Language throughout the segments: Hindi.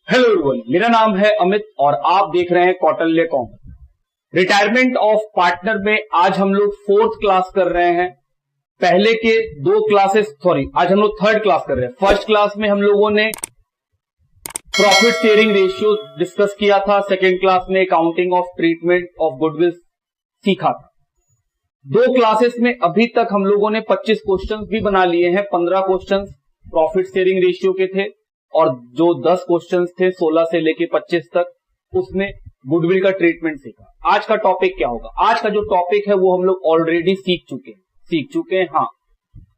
हेलो एवरीवन, मेरा नाम है अमित और आप देख रहे हैं Kautilya com. Retirement of partner में आज हम लोग फोर्थ क्लास कर रहे हैं। पहले के दो क्लासेस आज हम लोग थर्ड क्लास कर रहे हैं। फर्स्ट क्लास में हम लोगों ने प्रॉफिट शेयरिंग रेशियो डिस्कस किया था। सेकेंड क्लास में accounting of treatment of goodwill सीखा था। दो क्लासेस में अभी तक हम लोगों ने 25 क्वेश्चंस भी बना लिए हैं। 15 क्वेश्चंस प्रॉफिट शेयरिंग रेशियो के थे और जो 10 क्वेश्चंस थे 16 से लेके 25 तक, उसमें गुडविल का ट्रीटमेंट सीखा। आज का टॉपिक क्या होगा? आज का जो टॉपिक है वो हम लोग ऑलरेडी सीख चुके हैं। हाँ,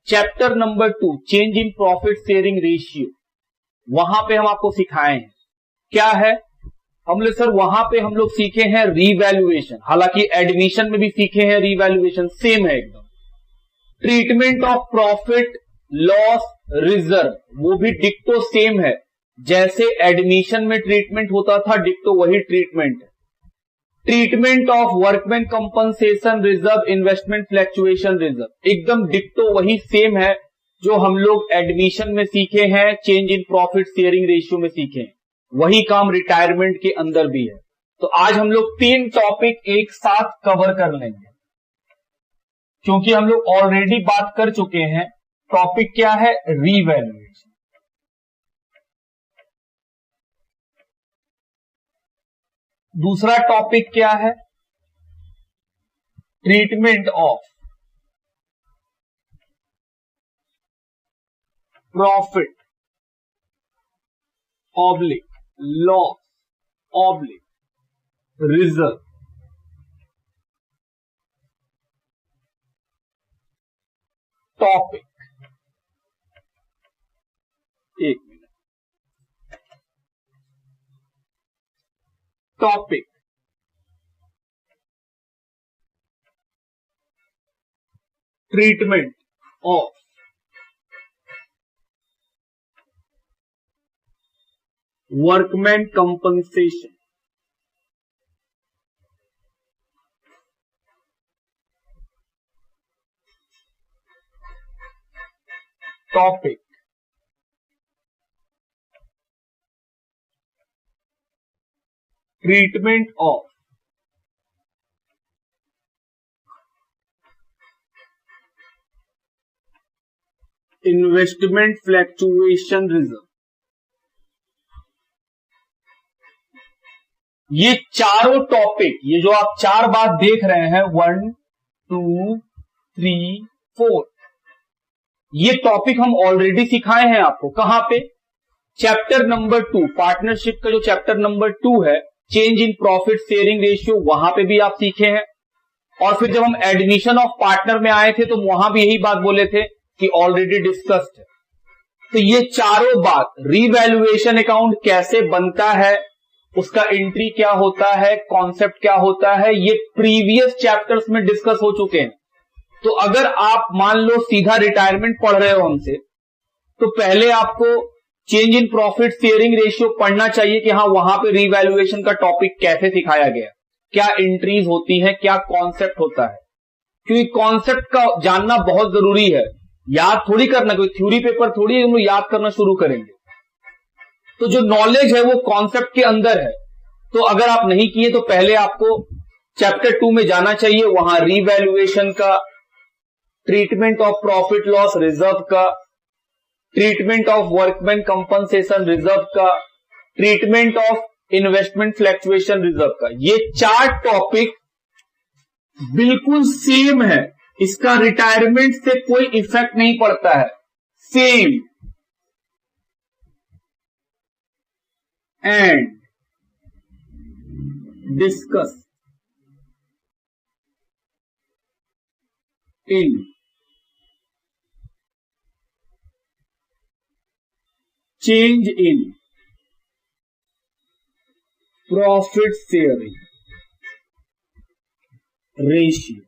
chapter number 2 change in profit sharing ratio, वहां पे हम आपको सिखाए हैं। क्या है? हमने सर वहां पे हम लोग सीखे हैं रीवैल्यूएशन। हालांकि एडमिशन में भी सीखे हैं रीवैल्यूएशन, सेम है एकदम। Treatment of profit loss reserve, वो भी डिक्टो सेम है। जैसे एडमिशन में ट्रीटमेंट होता था, डिक्टो वही ट्रीटमेंट है। Treatment of workman compensation reserve, investment fluctuation reserve, एकदम डिक्टो वही सेम है जो हम लोग एडमिशन में सीखे हैं, change in profit sharing ratio में सीखे हैं। वही काम रिटायरमेंट के अंदर भी है। तो आज हम लोग 3 टॉपिक एक साथ कवर कर लेंगे, क्योंकि हम लोग ऑलरेडी बात कर चुके हैं। टॉपिक क्या है? रीवैल्यूएशन। दूसरा टॉपिक क्या है? Treatment of profit oblique loss oblique reserve. Topic, एक minute. Topic treatment of workman compensation, topic treatment of investment fluctuation reserve. ये चारों टॉपिक, ये जो आप 4 बात देख रहे हैं, 1 2 3 4, ये टॉपिक हम ऑलरेडी सिखाए हैं आपको। कहां पे? चैप्टर नंबर 2 पार्टनरशिप का जो चैप्टर नंबर 2 है, change in profit sharing ratio, वहां पे भी आप सीखे हैं। और फिर जब हम एडमिशन ऑफ पार्टनर में आए थे तो वहां भी यही बात बोले थे कि ऑलरेडी डिस्कस्ड है। तो ये चारों बात, रीवैल्यूएशन अकाउंट कैसे बनता है, उसका एंट्री क्या होता है, कॉन्सेप्ट क्या होता है, ये प्रीवियस चैप्टर्स में डिस्कस हो चुके हैं। तो अगर आप मान लो सीधा रिटायरमेंट पढ़ रहे हो हमसे, तो पहले आपको change in profit sharing ratio पढ़ना चाहिए कि हाँ, वहां पे रीवैल्यूएशन का टॉपिक कैसे सिखाया गया, क्या एंट्रीज होती हैं, क्या कॉन्सेप्ट होता है। क्योंकि कॉन्सेप्ट का जानना बहुत जरूरी है। याद थोड़ी करना, कोई थ्योरी पेपर थोड़ी हम लोग याद करना शुरू करेंगे। तो जो नॉलेज है वो कॉन्सेप्ट के अंदर है। तो अगर आप नहीं किए तो पहले आपको चैप्टर 2 में जाना चाहिए। वहां रीवैल्यूएशन का, treatment of profit loss reserve का, treatment of workman compensation reserve का, treatment of investment fluctuation reserve का, ये 4 टॉपिक बिल्कुल सेम है। इसका रिटायरमेंट से कोई इफेक्ट नहीं पड़ता है। Same and discuss in change in profit sharing ratio.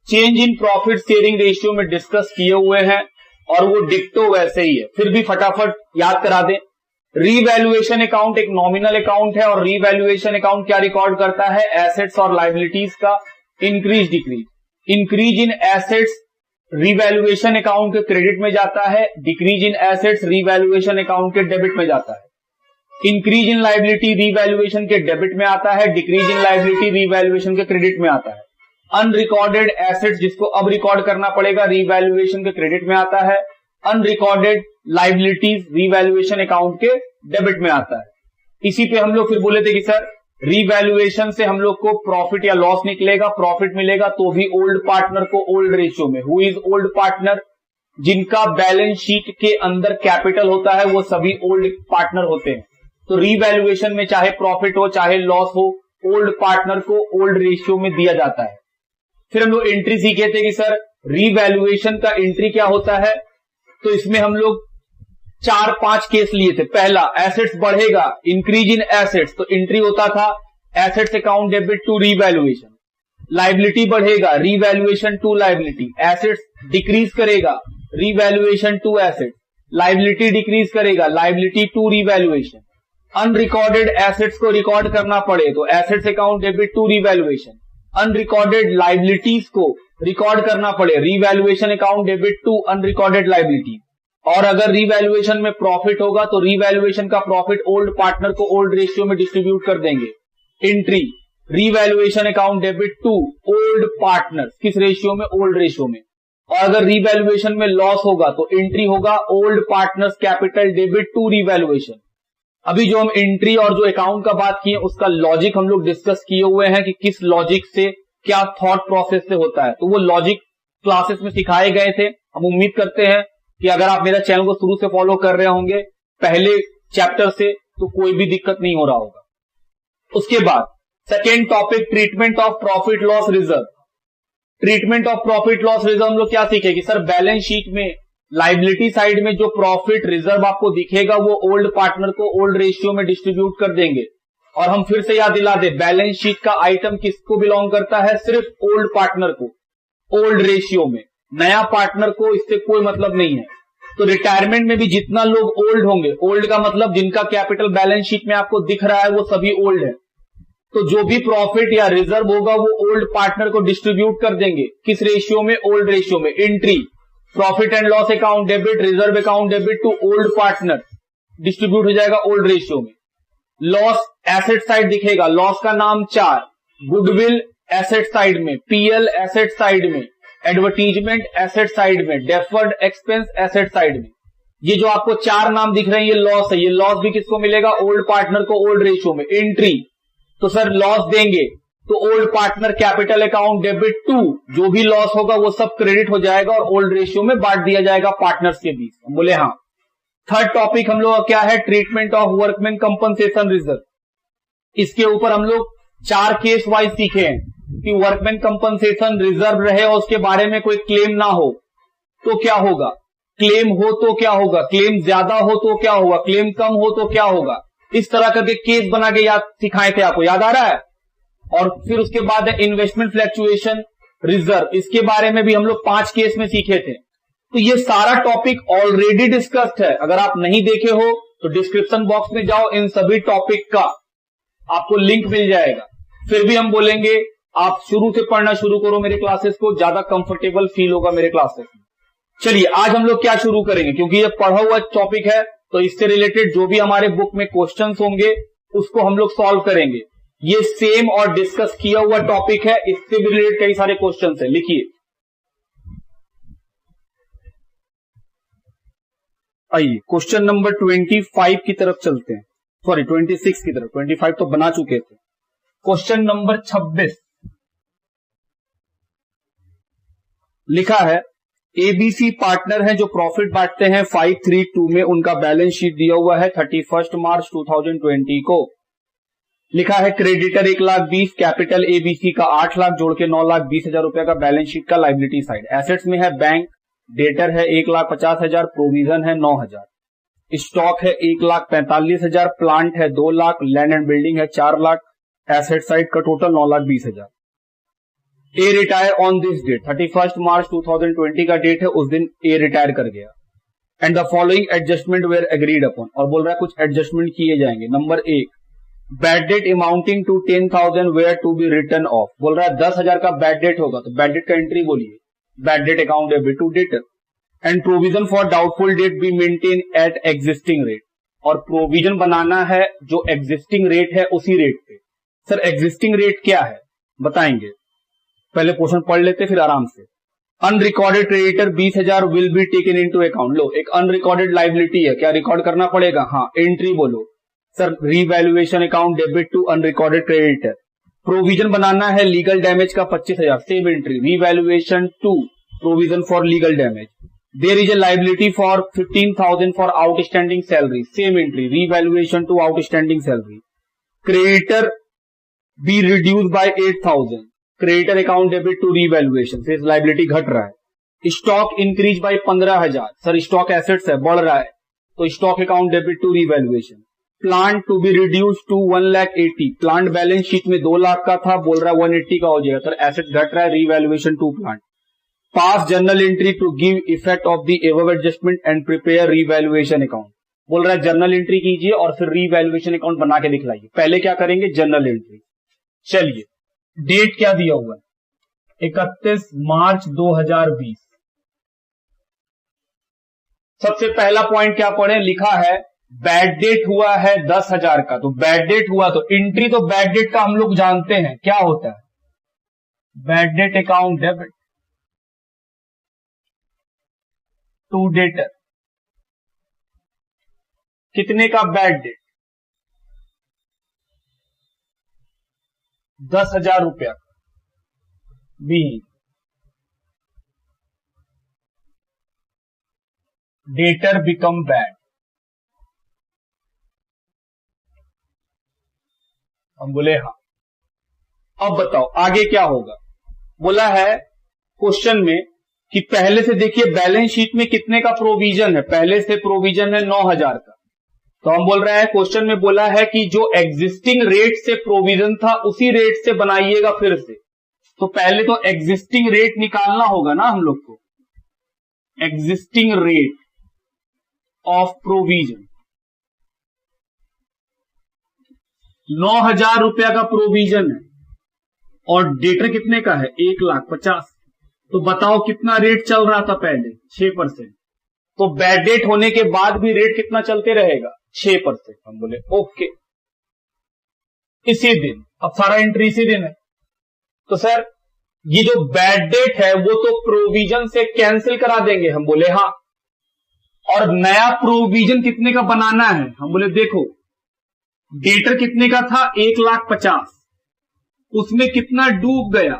Change in profit sharing ratio में डिस्कस किए हुए हैं और वो डिक्टो वैसे ही है। फिर भी फटाफट याद करा दें। रीवैल्यूएशन अकाउंट एक नॉमिनल अकाउंट है और रीवैल्यूएशन अकाउंट क्या रिकॉर्ड करता है? एसेट्स और लायबिलिटीज का increase decrease. Increase in assets revaluation account के क्रेडिट में जाता है, decrease in assets revaluation account के डेबिट में जाता है, इंक्रीज इन लायबिलिटी रीवैल्यूएशन के डेबिट में आता है, डिक्रीज इन लायबिलिटी रीवैल्यूएशन के क्रेडिट में आता है, अनरिकॉर्डेड एसेट्स जिसको अब रिकॉर्ड करना पड़ेगा रीवैल्यूएशन के क्रेडिट में आता है, अनरिकॉर्डेड लायबिलिटीज रीवैल्यूएशन अकाउंट के डेबिट में आता है। इसी पे हम लोग फिर बोले थे कि सर रीवैल्यूएशन से हम लोग को प्रॉफिट या लॉस निकलेगा, प्रॉफिट मिलेगा तो भी ओल्ड पार्टनर को ओल्ड रेशियो में। Who is old partner? जिनका बैलेंस शीट के अंदर कैपिटल होता है वो सभी ओल्ड पार्टनर होते हैं। तो रीवैल्यूएशन में चाहे प्रॉफिट हो चाहे लॉस हो, ओल्ड पार्टनर को ओल्ड रेशियो में दिया जाता है। फिर हम लोग एंट्री सीखे थे कि सर रीवैल्यूएशन का एंट्री क्या होता है, तो इसमें हम लोग 4-5 केस लिए थे। पहला, एसेट्स बढ़ेगा, इंक्रीज इन एसेट्स, तो एंट्री होता था assets account debit to revaluation. Liability बढ़ेगा, revaluation to liability. Assets decrease करेगा, revaluation to assets. Liability decrease करेगा, liability to revaluation. Unrecorded assets को रिकॉर्ड करना पड़े तो assets account debit to revaluation. Unrecorded liabilities को रिकॉर्ड करना पड़े, revaluation account debit to unrecorded liability. और अगर रीवैल्यूएशन में प्रॉफिट होगा तो रीवैल्यूएशन का प्रॉफिट ओल्ड पार्टनर को ओल्ड रेशियो में डिस्ट्रीब्यूट कर देंगे। Entry, revaluation account debit to old partner, किस रेशियो में? ओल्ड रेशियो में। और अगर रीवैल्यूएशन में लॉस होगा तो एंट्री होगा old partners capital debit to revaluation. अभी जो हम एंट्री और जो अकाउंट का बात किए उसका लॉजिक हम लोग डिस्कस किए हुए हैं कि किस लॉजिक से, क्या थॉट प्रोसेस से होता है, तो वो लॉजिक क्लासेस में सिखाए गए थे। हम उम्मीद करते हैं कि अगर आप मेरा चैनल को शुरू से फॉलो कर रहे होंगे पहले चैप्टर से, तो कोई भी दिक्कत नहीं हो रहा होगा। उसके बाद second topic, treatment of profit loss reserve. Treatment of profit loss reserve हम लोग क्या सीखे कि सर बैलेंस शीट में लायबिलिटी साइड में जो प्रॉफिट रिजर्व आपको दिखेगा वो ओल्ड पार्टनर को ओल्ड रेशियो में डिस्ट्रीब्यूट कर देंगे। और हम फिर से याद दिला दे, बैलेंस शीट का आइटम किसको बिलोंग करता है? सिर्फ ओल्ड पार्टनर को, ओल्ड रेशियो में। नया पार्टनर को इससे कोई मतलब नहीं है। तो रिटायरमेंट में भी जितना लोग ओल्ड होंगे, ओल्ड का मतलब जिनका कैपिटल बैलेंस शीट में आपको दिख रहा है वो सभी ओल्ड है। तो जो भी प्रॉफिट या रिजर्व होगा वो ओल्ड पार्टनर को डिस्ट्रीब्यूट कर देंगे। किस रेशियो में? ओल्ड रेशियो में। Entry, profit and loss account debit, reserve account debit to old partner, distribute हो जाएगा ओल्ड रेशियो में। लॉस एसेट साइड दिखेगा, लॉस का नाम 4, गुडविल एसेट साइड में, पीएल एसेट साइड में, एडवर्टीजमेंट एसेट साइड में, डेफर्ड एक्सपेंस एसेट साइड में। ये जो आपको 4 नाम दिख रहे हैं ये लॉस है। ये लॉस भी किसको मिलेगा? ओल्ड पार्टनर को ओल्ड रेशियो में। एंट्री, तो सर लॉस देंगे तो old partner capital account debit to, जो भी लॉस होगा वो सब क्रेडिट हो जाएगा और ओल्ड रेशियो में बांट दिया जाएगा पार्टनर्स के बीच। हम बोले हाँ। थर्ड टॉपिक हम लोग का क्या है? Treatment of workman compensation reserve. इसके ऊपर हम लोग 4 केस वाइज सीखे हैं कि वर्कमैन कंपनसेशन रिजर्व रहे और उसके बारे में कोई क्लेम ना हो तो क्या होगा, क्लेम हो तो क्या होगा, क्लेम ज्यादा हो तो क्या होगा, क्लेम कम हो तो क्या होगा। इस तरह करके केस बना के याद सिखाए थे, आपको याद आ रहा है? और फिर उसके बाद है इन्वेस्टमेंट फ्लक्चुएशन रिजर्व। इसके बारे में भी हम लोग 5 केस में सीखे थे। तो ये सारा टॉपिक ऑलरेडी डिस्कस्ड है। अगर आप नहीं देखे हो तो डिस्क्रिप्शन बॉक्स में जाओ, इन सभी टॉपिक का आपको लिंक मिल जाएगा। फिर भी हम बोलेंगे आप शुरू से पढ़ना शुरू करो मेरे क्लासेस को, ज्यादा कंफर्टेबल फील होगा मेरे क्लासेस में। चलिए आज हम लोग क्या शुरू करेंगे, क्योंकि ये पढ़ा हुआ टॉपिक है तो इससे रिलेटेड जो भी हमारे बुक में क्वेश्चंस होंगे उसको हम लोग सॉल्व करेंगे। ये सेम और डिस्कस किया हुआ टॉपिक है, इससे भी रिलेटेड कई सारे क्वेश्चंस है। लिखिए, आइए क्वेश्चन नंबर 25 की तरफ चलते हैं, सॉरी 26 की तरफ। 25 तो बना चुके थे। क्वेश्चन नंबर 26 लिखा है, एबीसी पार्टनर हैं जो प्रॉफिट बांटते हैं 532 में। उनका बैलेंस शीट दिया हुआ है 31 मार्च 2020 को। लिखा है क्रेडिटर 1,20,000, कैपिटल एबीसी का 8 लाख जोड़ के 9,20,000 रुपए का बैलेंस शीट का लायबिलिटी साइड। एसेट्स में है बैंक, डेटर है 1,50,000, प्रोविजन है 9,000, स्टॉक है 1,45,000, प्लांट है 2 लाख, लैंड एंड बिल्डिंग है 4 लाख, एसेट साइड का total 9,20,000। A retire on this date, 31 March 2020 का डेट है, उस दिन ए रिटायर कर गया। And the following adjustment were agreed upon, और बोल रहा है कुछ एडजस्टमेंट किए जाएंगे। Number 1, bad debt amounting to 10,000 were to be written off. बोल रहा है 10,000 का बैड डेट होगा तो बैड डेट का एंट्री बोलिए। Bad debt account debit to debtor and provision for doubtful debt be maintain at existing rate. और प्रोविजन बनाना है जो एग्जिस्टिंग रेट है उसी रेट पे। सर एग्जिस्टिंग रेट क्या है बताएंगे, पहले पोर्शन पढ़ लेते फिर आराम से। Unrecorded creditor 20,000 will be taken into account. लो एक अनरिकॉर्डेड लाइबिलिटी है, क्या रिकॉर्ड करना पड़ेगा? हाँ, एंट्री बोलो sir, revaluation account debit to unrecorded creditor. Provision बनाना है लीगल डैमेज का 25,000, same entry, revaluation to provision for legal damage. There is a liability for 15,000 for outstanding salary, same entry, revaluation to outstanding salary. Creditor be reduce by 8,000, creditor account debit to revaluation, फिर लाइबिलिटी घट रहा है। Stock increase by 15,000, sir stock assets है बढ़ रहा है तो stock account debit to revaluation. Plant to be reduce to 1,80,000, plant balance sheet में 2 लाख का था, बोल रहा है 180 का हो जाएगा, सर एसेट घट रहा है, revaluation to plant. Pass journal entry to give effect of the above adjustment and prepare revaluation account, बोल रहा है जर्नल एंट्री कीजिए और फिर रीवैल्यूएशन अकाउंट बना के दिखलाइए। पहले क्या करेंगे? Journal entry. चलिए डेट क्या दिया हुआ है? 31 मार्च 2020। सबसे पहला पॉइंट क्या पढ़े? लिखा है बैड डेट हुआ है 10,000 का, तो बैड डेट हुआ तो एंट्री तो बैड डेट का हम लोग जानते हैं क्या होता है, bad debt account debit to debtor. कितने का बैड डेट? 10,000 रुपया का। B debtor become bad. हम बोले हाँ। अब बताओ आगे क्या होगा? बोला है क्वेश्चन में कि पहले से देखिए बैलेंस शीट में कितने का प्रोविजन है, पहले से प्रोविजन है 9,000 का, तो हम बोल रहे हैं क्वेश्चन में बोला है कि जो एग्जिस्टिंग रेट से प्रोविजन था उसी रेट से बनाइएगा फिर से। तो पहले तो एग्जिस्टिंग रेट निकालना होगा ना हम लोग को, एग्जिस्टिंग रेट ऑफ प्रोविजन। 9,000 रुपया का प्रोविजन है और डेटर कितने का है? 1,50,000। तो बताओ कितना रेट चल रहा था पहले? 6%। तो बैड डेट होने के बाद भी रेट कितना चलते रहेगा? 6%। हम बोले ओके, इसी दिन, अब सारा एंट्री इसी दिन है। तो सर ये जो बैड डेट है वो तो प्रोविजन से कैंसिल करा देंगे। हम बोले हाँ। और नया प्रोविजन कितने का बनाना है? हम बोले देखो डेटर कितने का था? 1,50,000, उसमें कितना डूब गया?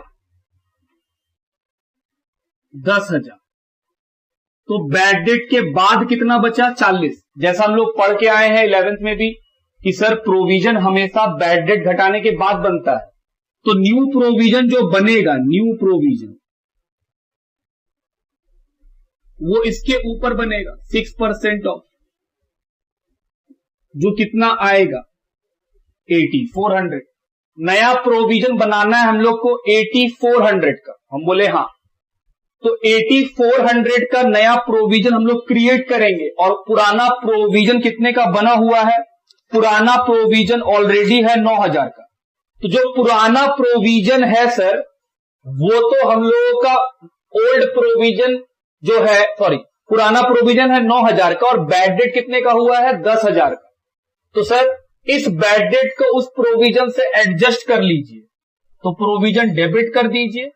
10,000। तो बैड डेट के बाद कितना बचा? 40। जैसा हम लोग पढ़ के आए हैं 11th में भी कि सर प्रोविजन हमेशा बैड डेट घटाने के बाद बनता है, तो न्यू प्रोविजन जो बनेगा, न्यू प्रोविजन वो इसके ऊपर बनेगा 6% ऑफ, जो कितना आएगा? 8,400। नया प्रोविजन बनाना है हम लोग को 8,400 का। हम बोले हाँ। तो 8,400 का नया प्रोविजन हम लोग क्रिएट करेंगे और पुराना प्रोविजन कितने का बना हुआ है? पुराना प्रोविजन ऑलरेडी है 9,000 का। तो जो पुराना प्रोविजन है सर वो तो हम लोगों का ओल्ड प्रोविजन जो है, सॉरी पुराना प्रोविजन है 9,000 का और बैड डेट कितने का हुआ है? 10,000 का। तो सर इस बैड डेट को उस प्रोविजन से एडजस्ट कर लीजिए, तो प्रोविजन डेबिट कर दीजिए।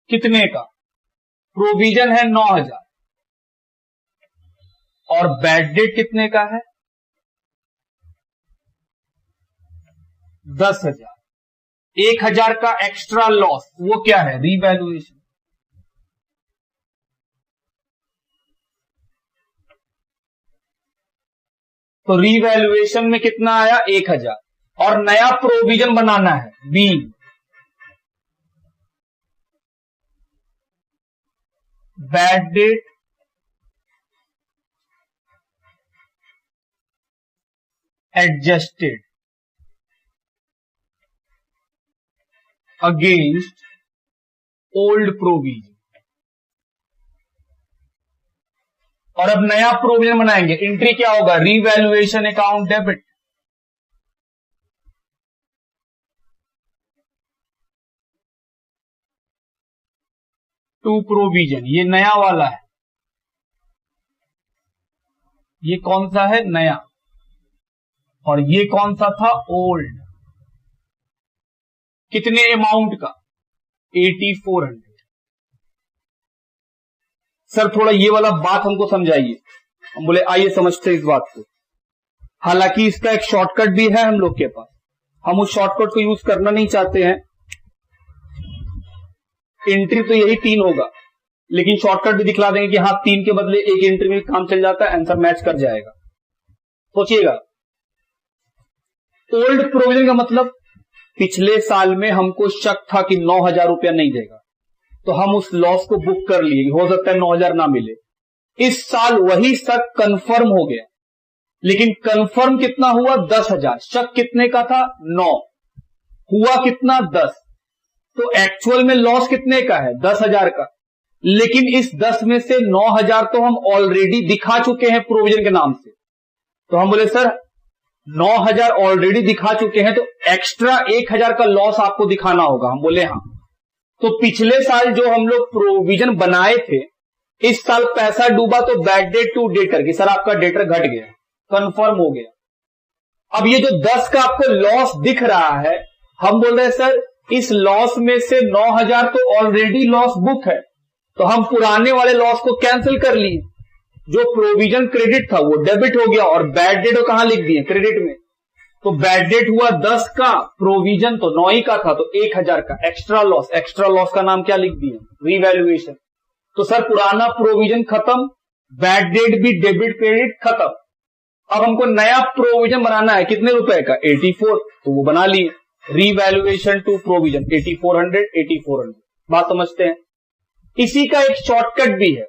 कितने का? प्रोविजन है 9,000 और बैड डेट कितने का है? 10,000। 1,000 का एक्स्ट्रा लॉस, वो क्या है? रीवैल्यूएशन। तो रीवैल्यूएशन में कितना आया? 1,000। और नया प्रोविजन बनाना है B, bad debt adjusted against old provision. और अब नया प्रोविजन बनाएंगे, एंट्री क्या होगा? Revaluation account debit. To provision, ये नया वाला है, ये कौन सा है, नया, और ये कौन सा था, ओल्ड। कितने अमाउंट का, 8400। सर थोड़ा ये वाला बात हमको समझाइए। हम बोले आइए समझते हैं इस बात को। हालांकि इसका एक शॉर्टकट भी है हम लोग के पास, हम उस शॉर्टकट को यूज करना नहीं चाहते हैं। एंट्री तो यही 3 होगा, लेकिन शॉर्टकट भी दिखला देंगे कि हाँ 3 के बदले एक एंट्री में काम चल जाता है, आंसर मैच कर जाएगा। सोचिएगा, ओल्ड प्रोविजन का मतलब पिछले साल में हमको शक था कि 9,000 रुपया नहीं देगा, तो हम उस लॉस को बुक कर लिए, हो सकता है 9,000 ना मिले। इस साल वही शक कंफर्म हो गया, लेकिन कंफर्म कितना हुआ, 10,000। शक कितने का था, 9, हुआ कितना, 10। तो एक्चुअल में लॉस कितने का है, 10,000 का। लेकिन इस 10 में से 9,000 तो हम ऑलरेडी दिखा चुके हैं प्रोविजन के नाम से। तो हम बोले सर 9,000 ऑलरेडी दिखा चुके हैं, तो एक्स्ट्रा 1,000 का लॉस आपको दिखाना होगा। हम बोले हाँ। तो पिछले साल जो हम लोग प्रोविजन बनाए थे, इस साल पैसा डूबा तो बैड डेट टू डेटर की सर आपका डेटर घट गया, कंफर्म हो गया। अब ये जो 10 का आपको लॉस दिख रहा है, हम बोल रहे हैं सर इस लॉस में से 9,000 तो ऑलरेडी लॉस बुक है, तो हम पुराने वाले लॉस को कैंसिल कर लिए। जो प्रोविजन क्रेडिट था वो डेबिट हो गया, और बैड डेट कहां लिख दिए, क्रेडिट में। तो बैड डेट हुआ 10 का, प्रोविजन तो 9 ही का था, तो 1,000 का एक्स्ट्रा लॉस। एक्स्ट्रा लॉस का नाम क्या लिख दिए, रीवैल्यूएशन। तो सर पुराना प्रोविजन खत्म, बैड डेट भी डेबिट क्रेडिट खत्म। अब हमको नया प्रोविजन बनाना है, कितने रुपए का, 84, तो वो बना लिए। Revaluation to provision 8400। बात समझते हैं। इसी का एक शॉर्टकट भी है,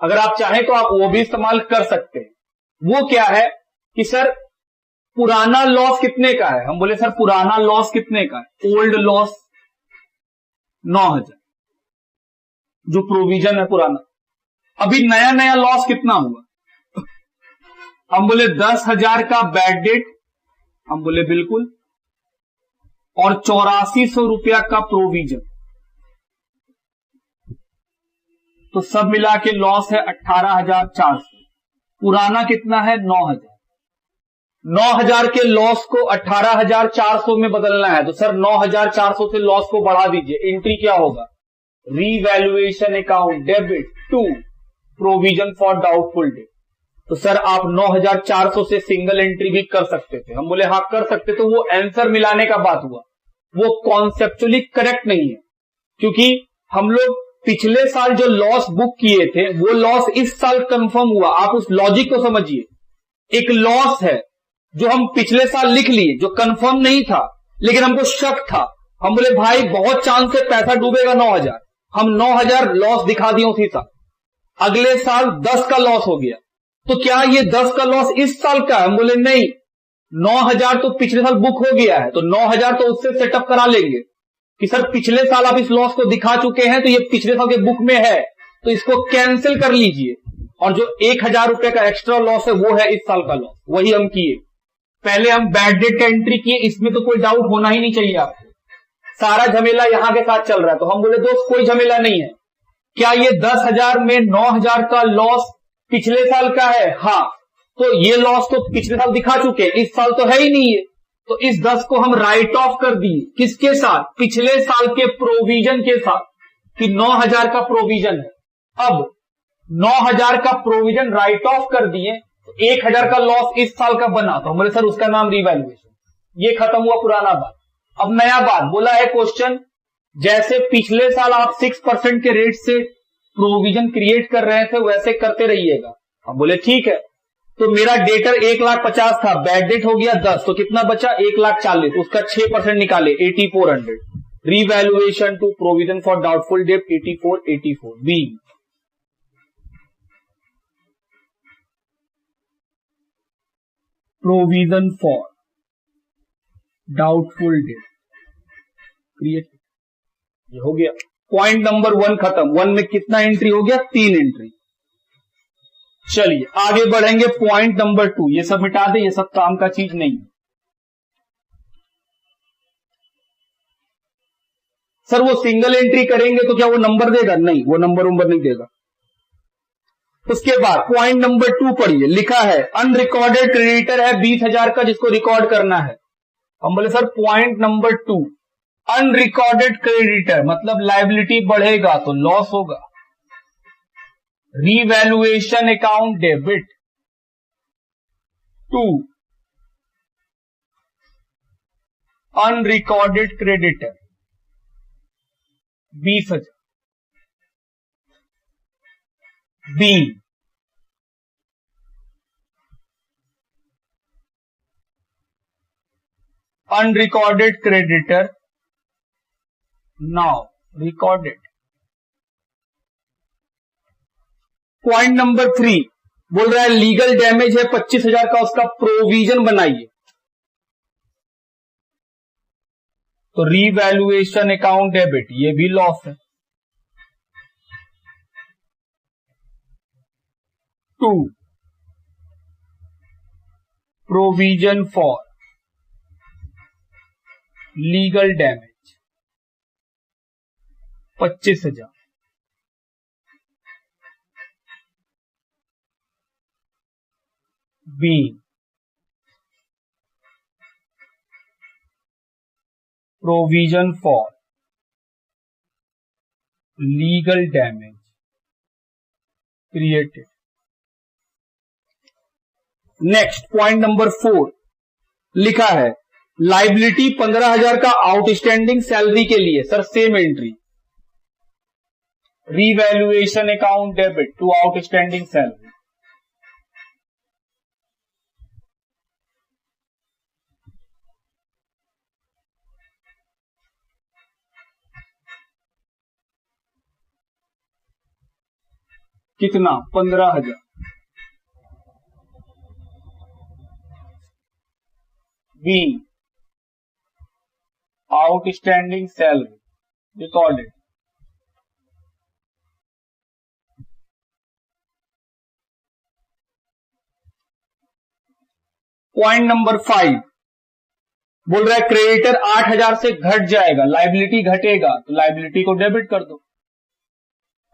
अगर आप चाहें तो आप वो भी इस्तेमाल कर सकते हैं। वो क्या है कि सर पुराना लॉस कितने का है, हम बोले सर पुराना लॉस कितने का है, ओल्ड लॉस 9,000 जो प्रोविजन है पुराना। अभी नया नया लॉस कितना हुआ, हम बोले 10,000 का बैड डेट, हम बोले बिल्कुल, और 8400 रुपया का प्रोविजन। तो सब मिला के लॉस है 18,400। पुराना कितना है, 9,000। 9,000 के लॉस को 18,400 में बदलना है, तो सर 9,400 से लॉस को बढ़ा दीजिए। एंट्री क्या होगा, revaluation account debit to provision for doubtful debt. तो सर आप 9,400 से सिंगल एंट्री भी कर सकते थे, हम बोले हाँ कर सकते, तो वो आंसर मिलाने का बात हुआ, वो कॉन्सेप्चुअली करेक्ट नहीं है। क्योंकि हम लोग पिछले साल जो लॉस बुक किए थे वो लॉस इस साल कंफर्म हुआ। आप उस लॉजिक को समझिए, एक लॉस है जो हम पिछले साल लिख लिए, जो कंफर्म नहीं था लेकिन हमको शक था। हम बोले भाई बहुत चांस है पैसा डूबेगा 9,000, हम 9,000 लॉस दिखा दिए उसी साल। अगले साल 10 का लॉस हो गया, तो क्या ये 10 का लॉस इस साल का है, हम बोले नहीं, 9,000 तो पिछले साल बुक हो गया है, तो 9,000 तो उससे सेटअप करा लेंगे कि सर पिछले साल आप इस लॉस को दिखा चुके हैं, तो ये पिछले साल के बुक में है, तो इसको कैंसिल कर लीजिए। और जो 1,000 रुपए का एक्स्ट्रा लॉस है वो है इस साल का लॉस, वही हम किए। पहले हम बैड डेट का एंट्री किए, इसमें तो कोई डाउट होना ही नहीं चाहिए आपको, सारा झमेला यहां के साथ चल रहा है। तो हम बोले दोस्त कोई झमेला नहीं है, क्या ये 10,000 में 9,000 का लॉस पिछले साल का है, हाँ, तो ये लॉस तो पिछले साल दिखा चुके, इस साल तो है ही नहीं है, तो इस 10 को हम राइट ऑफ कर दिए। किसके साथ, पिछले साल के प्रोविजन के साथ, कि 9,000 का प्रोविजन है। अब 9,000 का प्रोविजन राइट ऑफ कर दिए, तो 1,000 का लॉस इस साल का बना, तो हमारे सर उसका नाम रिवैल्यूएशन। ये खत्म हुआ पुराना बात। अब नया बात बोला है क्वेश्चन, जैसे पिछले साल आप 6% के रेट से प्रोविजन क्रिएट कर रहे थे वैसे करते रहिएगा। हम बोले ठीक है, तो मेरा डेटर 1,50,000 था, बैड डेट हो गया 10, तो कितना बचा 1,40,000, उसका 6% निकाले 8,400। Revaluation to provision for doubtful debt 84 B. Provision for doubtful debt create, ये हो गया। पॉइंट नंबर 1 खत्म। 1 में कितना एंट्री हो गया, 3 एंट्री। चलिए आगे बढ़ेंगे पॉइंट नंबर 2। ये सब मिटा दे, ये सब काम का चीज नहीं है। सर वो सिंगल एंट्री करेंगे तो क्या वो नंबर देगा? नहीं, वो नंबर नहीं देगा। उसके बाद पॉइंट नंबर 2 पढ़िए, लिखा है अनरिकॉर्डेड क्रेडिटर है 20,000 का, जिसको रिकॉर्ड करना है। हम बोले sir point number 2 unrecorded creditor मतलब लायबिलिटी बढ़ेगा तो लॉस होगा। Revaluation account debit 2 unrecorded creditor 20,000 B unrecorded creditor now recorded. Point number 3 बोल रहा है लीगल डैमेज है 25,000 का, उसका प्रोविजन बनाइए। तो रीवैल्यूएशन अकाउंट डेबिट ये भी लॉस है। 2 provision for legal damage 25,000 B provision for legal damage created. Next point number 4 लिखा है लाइबिलिटी 15,000 का आउटस्टैंडिंग सैलरी के लिए। Sir same entry revaluation account debit to outstanding salary. कितना? 15,000 B outstanding salary recorded. Point number 5 बोल रहा है क्रेडिटर 8,000 से घट जाएगा, लाइबिलिटी घटेगा तो लाइबिलिटी को डेबिट कर दो।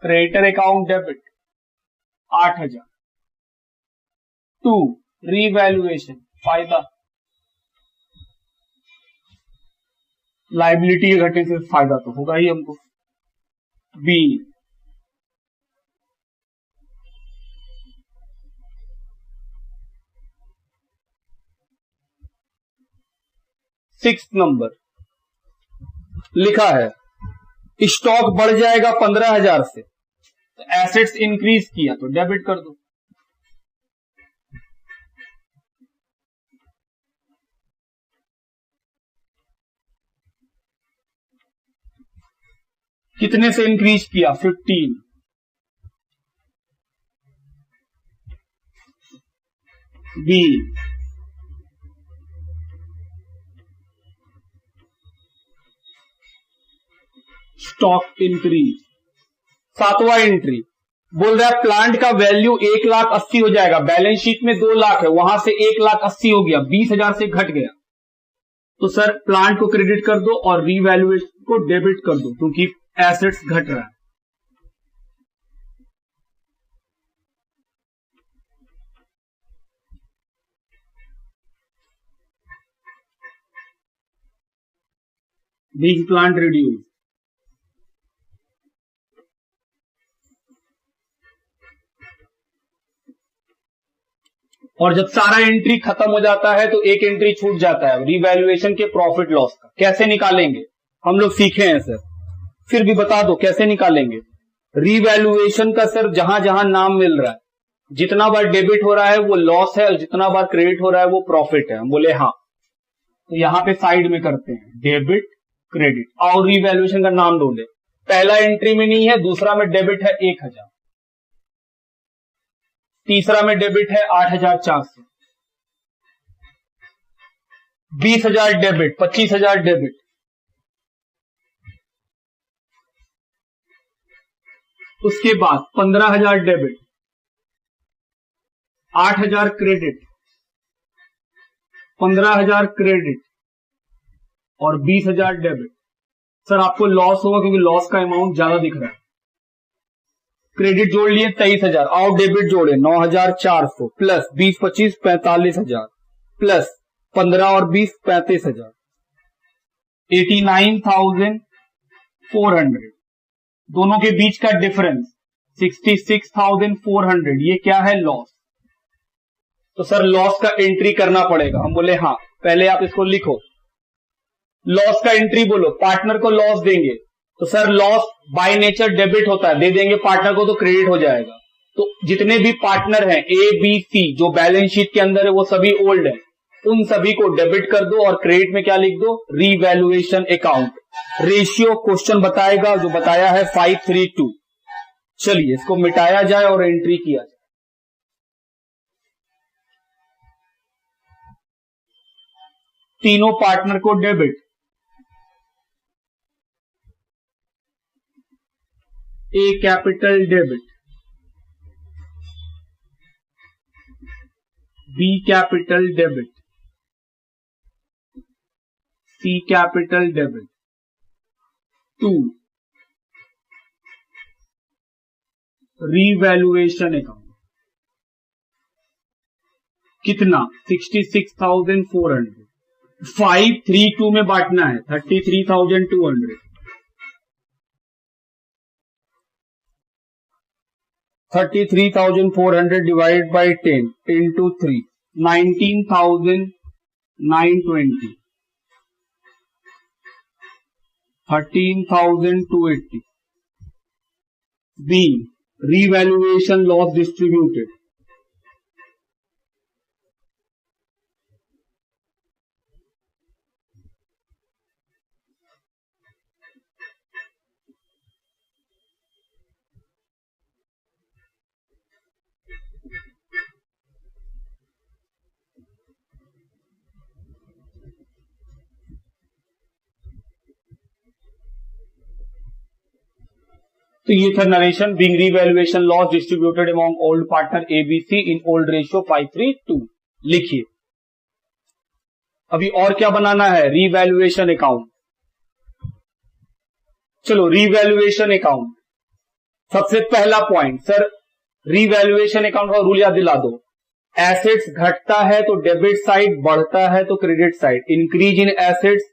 Creditor account debit 8,000। 2 रीवैल्यूएशन फायदा, लाइबिलिटी के घटने से फायदा तो होगा ही हमको। बी सिक्स नंबर लिखा है स्टॉक बढ़ जाएगा 15,000 से, तो एसेट्स इंक्रीज किया तो डेबिट कर दो। कितने से इंक्रीज किया? 15। Be stock increase. 7वां एंट्री बोल रहा है प्लांट का वैल्यू 1,80,000 हो जाएगा, बैलेंस शीट में 2 लाख है, वहां से 1,80,000 हो गया, 20,000 से घट गया। तो सर प्लांट को क्रेडिट कर दो और रीवैल्यूएशन को डेबिट कर दो क्योंकि एसेट्स घट रहा है। Big plant reduce. और जब सारा एंट्री खत्म हो जाता है तो एक एंट्री छूट जाता है रीवैल्यूएशन के प्रॉफिट लॉस का। कैसे निकालेंगे? हम लोग सीखे हैं सर, फिर भी बता दो कैसे निकालेंगे। रीवैल्यूएशन का सर जहां जहां नाम मिल रहा है, जितना बार डेबिट हो रहा है वो लॉस है और जितना बार क्रेडिट हो रहा है वो प्रॉफिट है। हम बोले हाँ, तो यहां पे साइड में करते हैं डेबिट क्रेडिट और रीवैल्यूएशन का नाम ढूंढे। पहला एंट्री में नहीं है, दूसरा में डेबिट है 1,000, तीसरा में डेबिट है 8,400, 20,000 डेबिट, 25,000 डेबिट, उसके बाद 15,000 डेबिट, 8,000 क्रेडिट, 15,000 क्रेडिट और 20,000 डेबिट। सर आपको लॉस होगा क्योंकि लॉस का अमाउंट ज्यादा दिख रहा है। क्रेडिट जोड़ लिए 23,000 और डेबिट जोड़े 9,400 प्लस 20 25 45,000 प्लस 15 और 20 35,000 89,400। दोनों के बीच का डिफरेंस 66,400। ये क्या है? लॉस। तो सर लॉस का एंट्री करना पड़ेगा। हम बोले हाँ, पहले आप इसको लिखो। लॉस का एंट्री बोलो। पार्टनर को लॉस देंगे तो sir loss by nature debit होता है, दे देंगे पार्टनर को तो क्रेडिट हो जाएगा। तो जितने भी पार्टनर हैं ए बी सी जो बैलेंस शीट के अंदर है वो सभी ओल्ड है, उन सभी को डेबिट कर दो और क्रेडिट में क्या लिख दो? Revaluation account. रेशियो क्वेश्चन बताएगा, जो बताया है 532। चलिए इसको मिटाया जाए और एंट्री किया जाए। तीनों पार्टनर को debit, A capital debit, B capital debit, C capital debit, 2 revaluation account. कितना? 66,400। 532 में बांटना है, 33,200। 33,400 divide by 10 into 3 19,920 13,280। Be revaluation loss distributed. तो ये था narration. Being revaluation loss distributed among old partner ABC in old ratio 532। लिखिए। अभी और क्या बनाना है? Revaluation account. चलो रीवैल्यूएशन अकाउंट। सबसे पहला पॉइंट, सर रीवैल्यूएशन अकाउंट का रूल याद दिला दो। एसेट्स घटता है तो डेबिट साइड, बढ़ता है तो credit side. Increase in assets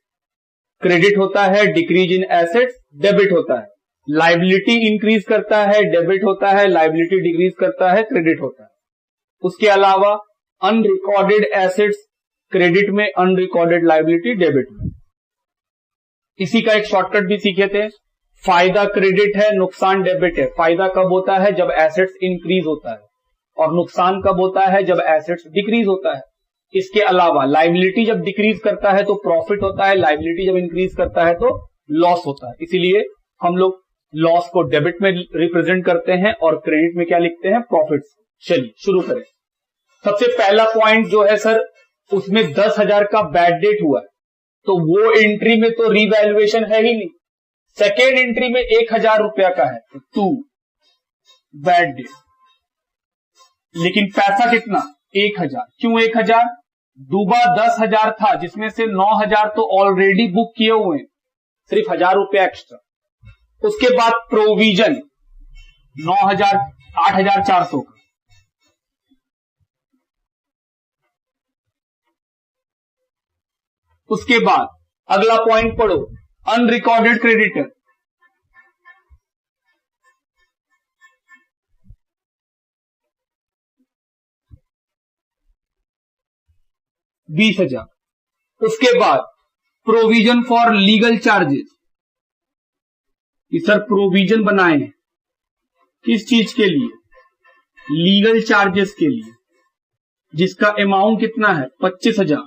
credit होता है, डिक्रीज इन एसेट्स डेबिट होता है। लाइबिलिटी इंक्रीज करता है, डेबिट होता है, लाइबिलिटी डिक्रीज करता है, क्रेडिट होता है। उसके अलावा अनरिकॉर्डेड एसेट्स क्रेडिट में, अनरिकॉर्डेड लाइबिलिटी डेबिट में। इसी का एक शॉर्टकट भी सीखे थे। फायदा क्रेडिट है, नुकसान डेबिट है। फायदा कब होता है? जब एसेट्स इंक्रीज होता है, और नुकसान कब होता है? जब एसेट्स डिक्रीज होता है। इसके अलावा लाइबिलिटी जब डिक्रीज करता है तो प्रॉफिट होता है, लाइबिलिटी जब इंक्रीज करता है तो लॉस होता है। इसीलिए हम लोग लॉस को डेबिट में रिप्रेजेंट करते हैं और क्रेडिट में क्या लिखते हैं? प्रॉफिट। चलिए शुरू करें। सबसे पहला पॉइंट जो है सर, उसमें 10,000 का बैड डेट हुआ है, तो वो एंट्री में तो रीवैल्यूएशन है ही नहीं। सेकेंड एंट्री में 1,000 रुपया का है, तो 2 बैड डेट। लेकिन पैसा कितना? 1,000। क्यों 1,000? डूबा 10,000 था, जिसमें से 9,000 तो ऑलरेडी बुक किए हुए हैं, सिर्फ 1,000 रुपया एक्स्ट्रा। उसके बाद प्रोविजन 9,000 8,400 का। उसके बाद अगला पॉइंट पढ़ो, अनरिकॉर्डेड क्रेडिटर। $20,000। उसके बाद प्रोविजन फॉर लीगल चार्जेस, कि सर प्रोविजन बनाए हैं किस चीज के लिए? लीगल चार्जेस के लिए, जिसका अमाउंट कितना है? 25,000।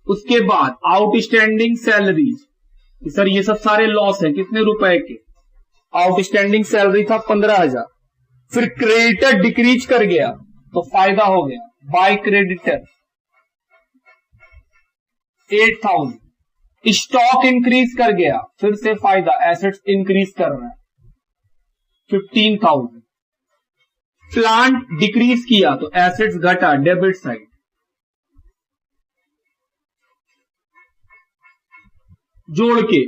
उसके बाद आउटस्टैंडिंग सैलरीज, कि सर ये सब सारे लॉस है, कितने रुपए के? आउटस्टैंडिंग सैलरी था 15,000। फिर क्रेडिटर डिक्रीज कर गया तो फायदा हो गया, बाय क्रेडिटर 8,000। स्टॉक इंक्रीज कर गया, फिर से फायदा, एसेट्स इंक्रीज कर रहा है, 15,000। प्लांट डिक्रीज किया तो एसेट्स घटा, डेबिट साइड। जोड़ के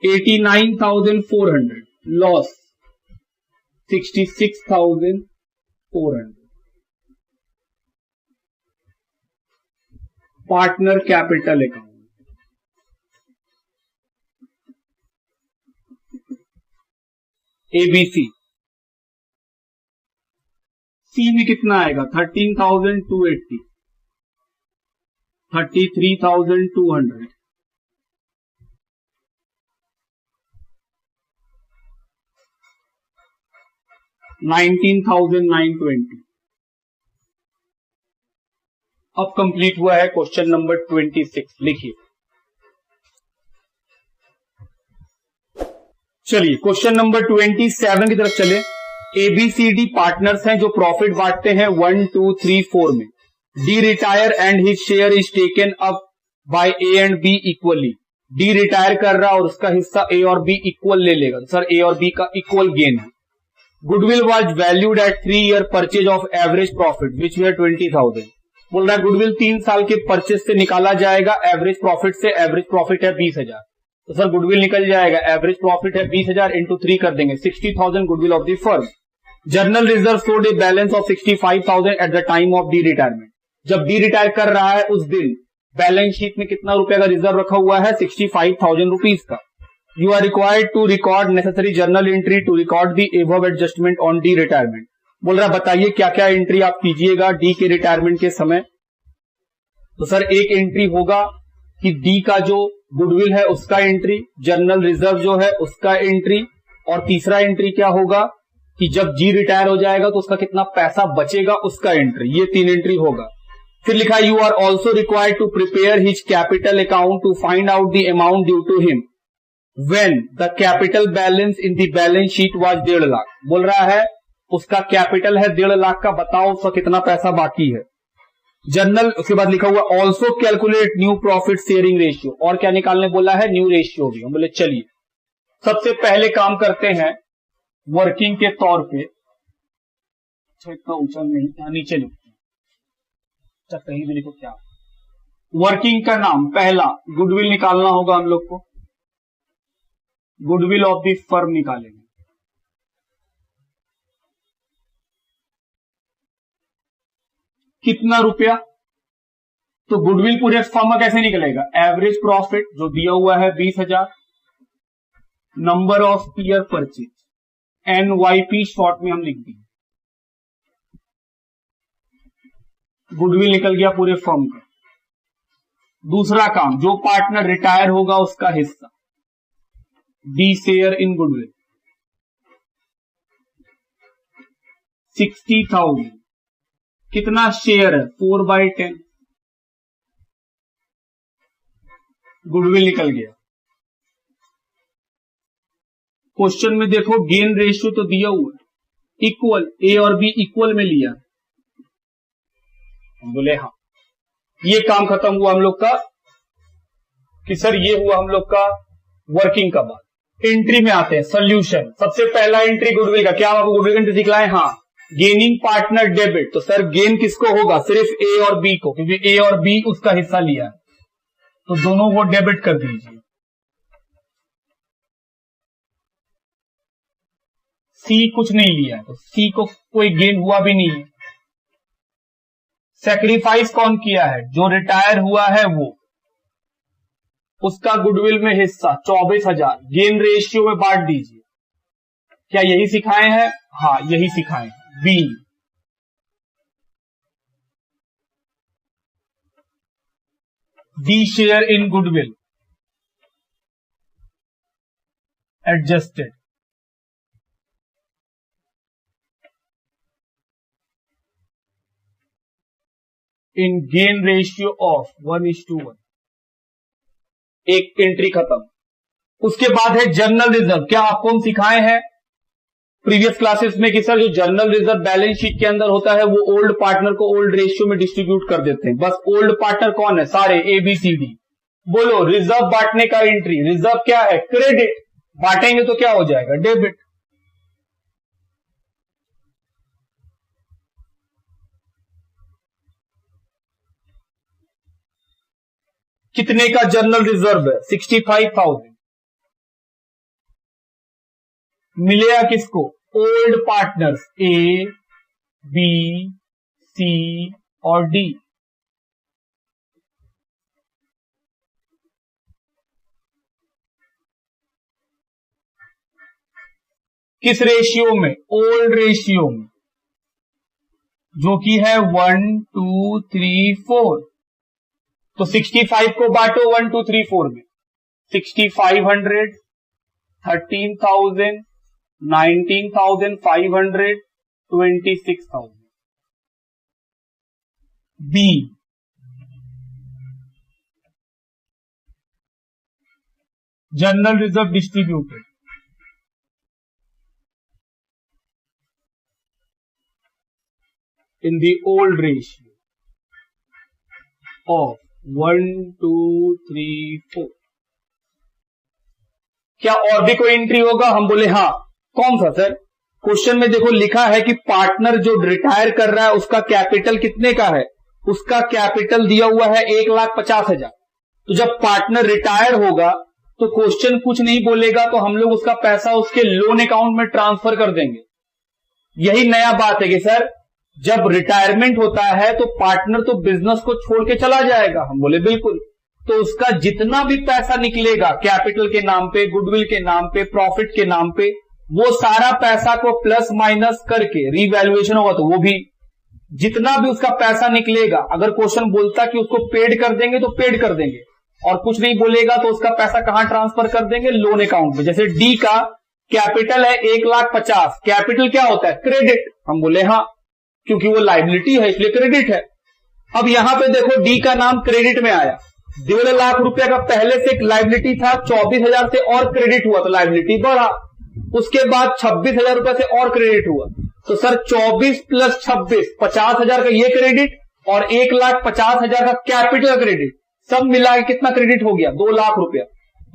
89,400 loss 66,400। Partner capital account, ABC. C में कितना आएगा? 13,280, 33,200, 19,920। अब कंप्लीट हुआ है क्वेश्चन नंबर 26। लिखिए। चलिए क्वेश्चन नंबर 27 की तरफ चले। एबीसीडी पार्टनर्स हैं जो प्रॉफिट बांटते हैं 1, 2, 3, 4 में। D retire and his share is taken up by A and be equally. D retire कर रहा और उसका हिस्सा ए और बी इक्वल ले लेगा। सर ए और बी का इक्वल गेन है। Goodwill was valued at 3 year purchase of average profit which way 20,000। बोल रहा है गुडविल 3 साल के परचेज से निकाला जाएगा, एवरेज प्रॉफिट से। एवरेज प्रॉफिट है 20,000, तो सर गुडविल निकल जाएगा। एवरेज प्रॉफिट है 20,000 इंटू 3 कर देंगे, 60,000 goodwill of the firm. Journal reserve showed a balance of 65,000 at the time of D retirement. जब डी रिटायर कर रहा है उस दिन बैलेंस शीट में कितना रुपए का रिजर्व रखा हुआ है? 65,000 रुपीज का। You are required to record necessary journal entry to record the above adjustment on the retirement. बोल रहा बताइए क्या क्या एंट्री आप कीजिएगा डी के रिटायरमेंट के समय। तो सर एक एंट्री होगा कि डी का जो गुडविल है उसका एंट्री, जर्नल रिजर्व जो है उसका एंट्री, और तीसरा एंट्री क्या होगा कि जब जी रिटायर हो जाएगा तो उसका कितना पैसा बचेगा उसका एंट्री। ये 3 एंट्री होगा। फिर लिखा you are also required to prepare his capital account to find out the amount due to him when the capital balance in the balance sheet was 1.5 lakh. बोल रहा है उसका कैपिटल है 1.5 लाख का, बताओ उसका कितना पैसा बाकी है। जर्नल, उसके बाद लिखा हुआ also calculate new profit sharing ratio. और क्या निकालने बोला है? न्यू रेशियो भी। हम बोले चलिए सबसे पहले काम करते हैं वर्किंग के तौर पे। इतना ऊंचा नहीं, नीचे लिखते हैं, कहीं भी लिखो क्या। वर्किंग का नाम पहला गुडविल निकालना होगा हम लोग को। गुडविल ऑफ द फर्म निकालेंगे। कितना रुपया? तो गुडविल पूरे फर्म में कैसे निकलेगा? एवरेज प्रॉफिट जो दिया हुआ है 20,000, number of year purchase NYP short में हम लिख देंगे। गुडविल निकल गया पूरे फर्म का। दूसरा काम, जो पार्टनर रिटायर होगा उसका हिस्सा, डी शेयर इन गुडविल 60,000। कितना शेयर है? 4/10। गुडविल निकल गया। क्वेश्चन में देखो गेन रेशियो तो दिया हुआ है, इक्वल, ए और बी इक्वल में लिया। हम बोले हाँ, ये काम खत्म हुआ हम लोग का कि सर ये हुआ हम लोग का वर्किंग का बात। एंट्री में आते हैं, सोल्यूशन। सबसे पहला एंट्री गुडविल का, क्या आपको गुडविल एंट्री दिखलाए? हाँ। गेनिंग पार्टनर डेबिट, तो सर गेन किसको होगा? सिर्फ ए और बी को, क्योंकि ए और बी उसका हिस्सा लिया है, तो दोनों को डेबिट कर दीजिए। सी कुछ नहीं लिया है, तो सी को कोई गेन हुआ भी नहीं है। सेक्रीफाइस कौन किया है? जो रिटायर हुआ है वो, उसका गुडविल में हिस्सा 24,000 गेन रेशियो में बांट दीजिए। क्या यही सिखाए हैं? हाँ यही सिखाए हैं। B, D share in goodwill adjusted in gain ratio of 1:1। एक एंट्री खत्म। उसके बाद है जर्नल रिजर्व। क्या आपको हम सिखाए हैं प्रीवियस क्लासेस में कि सर जो जर्नल रिजर्व बैलेंस शीट के अंदर होता है वो ओल्ड पार्टनर को ओल्ड रेशियो में डिस्ट्रीब्यूट कर देते हैं। बस ओल्ड पार्टनर कौन है? सारे ABCD। बोलो रिजर्व बांटने का एंट्री। रिजर्व क्या है? क्रेडिट। बांटेंगे तो क्या हो जाएगा? डेबिट। कितने का जर्नल रिजर्व है? 65,000। मिलेगा किसको? ओल्ड पार्टनर्स ए, बी, सी और डी। किस रेशियो में? ओल्ड रेशियो में, जो कि है 1 2 3 4। तो 65 को बांटो 1 2 3 4 में। 6500, 13,000, 19,500, 26,000। B, general reserve distributed in the old ratio of 1 2 3 4। क्या और भी कोई एंट्री होगा? हम बोले हाँ। कौन सा सर? क्वेश्चन में देखो लिखा है कि पार्टनर जो रिटायर कर रहा है उसका कैपिटल कितने का है? उसका कैपिटल दिया हुआ है 1,50,000। तो जब पार्टनर रिटायर होगा तो क्वेश्चन कुछ नहीं बोलेगा, तो हम लोग उसका पैसा उसके लोन अकाउंट में ट्रांसफर कर देंगे। यही नया बात है कि सर जब रिटायरमेंट होता है तो पार्टनर तो बिजनेस को छोड़ के चला जाएगा। हम बोले बिल्कुल। तो उसका जितना भी पैसा निकलेगा कैपिटल के नाम पे, गुडविल के नाम पे, प्रॉफिट के नाम पे, वो सारा पैसा को प्लस माइनस करके रीवैल्यूएशन होगा तो वो भी जितना भी उसका पैसा निकलेगा, अगर क्वेश्चन बोलता कि उसको पेड कर देंगे तो पेड कर देंगे, और कुछ नहीं बोलेगा तो उसका पैसा कहां ट्रांसफर कर देंगे? लोन अकाउंट में। जैसे डी का कैपिटल है 1,50,000, कैपिटल क्या होता है? क्रेडिट। हम बोले हाँ, क्योंकि वो लायबिलिटी है इसलिए क्रेडिट है। अब यहां पे देखो डी का नाम क्रेडिट में आया, 1.5 लाख रुपया का पहले से एक लायबिलिटी था, 24,000 से और क्रेडिट हुआ तो लायबिलिटी बढ़ा। उसके बाद 26,000 रुपए से और क्रेडिट हुआ, तो सर 24 प्लस 26, 50,000 का ये क्रेडिट और 1,50,000 का कैपिटल क्रेडिट, सब मिला के कितना क्रेडिट हो गया? 2 लाख रुपया।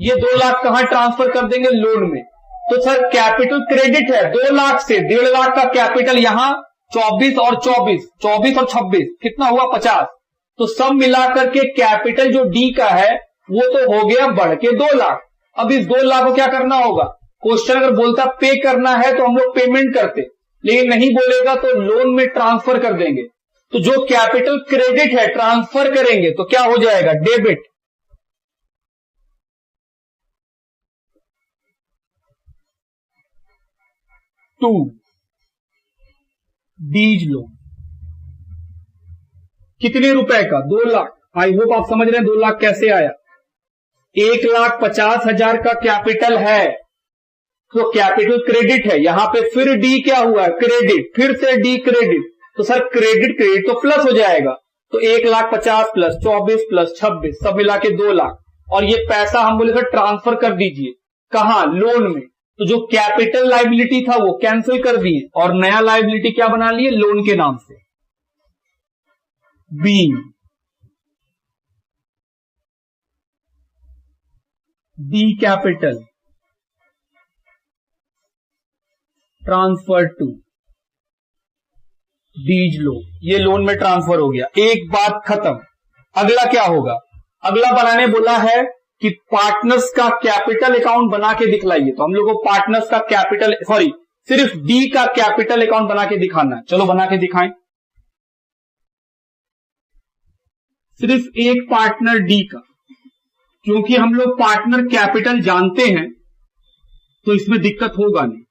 ये 2 लाख कहां ट्रांसफर कर देंगे? लोन में। तो सर कैपिटल क्रेडिट है 2 लाख से, 1.5 लाख का कैपिटल यहां 24 और 26 कितना हुआ? 50। तो सब मिलाकर के कैपिटल जो डी का है वो तो हो गया बढ़ के 2 लाख। अब इस 2 लाख को क्या करना होगा? क्वेश्चन अगर बोलता पे करना है तो हम लोग पेमेंट करते, लेकिन नहीं बोलेगा तो लोन में ट्रांसफर कर देंगे। तो जो कैपिटल क्रेडिट है ट्रांसफर करेंगे तो क्या हो जाएगा? डेबिट। टू डीज लोन कितने रुपए का? 2 लाख। आई होप आप समझ रहे हैं 2 लाख कैसे आया। 1,50,000 का कैपिटल है तो कैपिटल क्रेडिट है, यहां पे फिर डी क्या हुआ? क्रेडिट, फिर से डी क्रेडिट, तो सर क्रेडिट क्रेडिट तो प्लस हो जाएगा। तो 1,50,000 प्लस 24 प्लस 26 सब मिला के 2 लाख। और ये पैसा हम बोले सर ट्रांसफर कर दीजिए कहां? लोन में। तो जो कैपिटल लायबिलिटी था वो कैंसिल कर दिए और नया लायबिलिटी क्या बना लिए? लोन के नाम से। B, D capital transfer to D's loan, ये लोन में ट्रांसफर हो गया। एक बात खत्म। अगला क्या होगा? अगला बनाने बोला है कि पार्टनर्स का कैपिटल अकाउंट बना के दिखलाइए। तो हम लोग को पार्टनर्स का कैपिटल, सॉरी सिर्फ डी का कैपिटल अकाउंट बना के दिखाना है। चलो बना के दिखाएं। सिर्फ एक पार्टनर डी का, क्योंकि हम लोग पार्टनर कैपिटल जानते हैं तो इसमें दिक्कत होगा नहीं।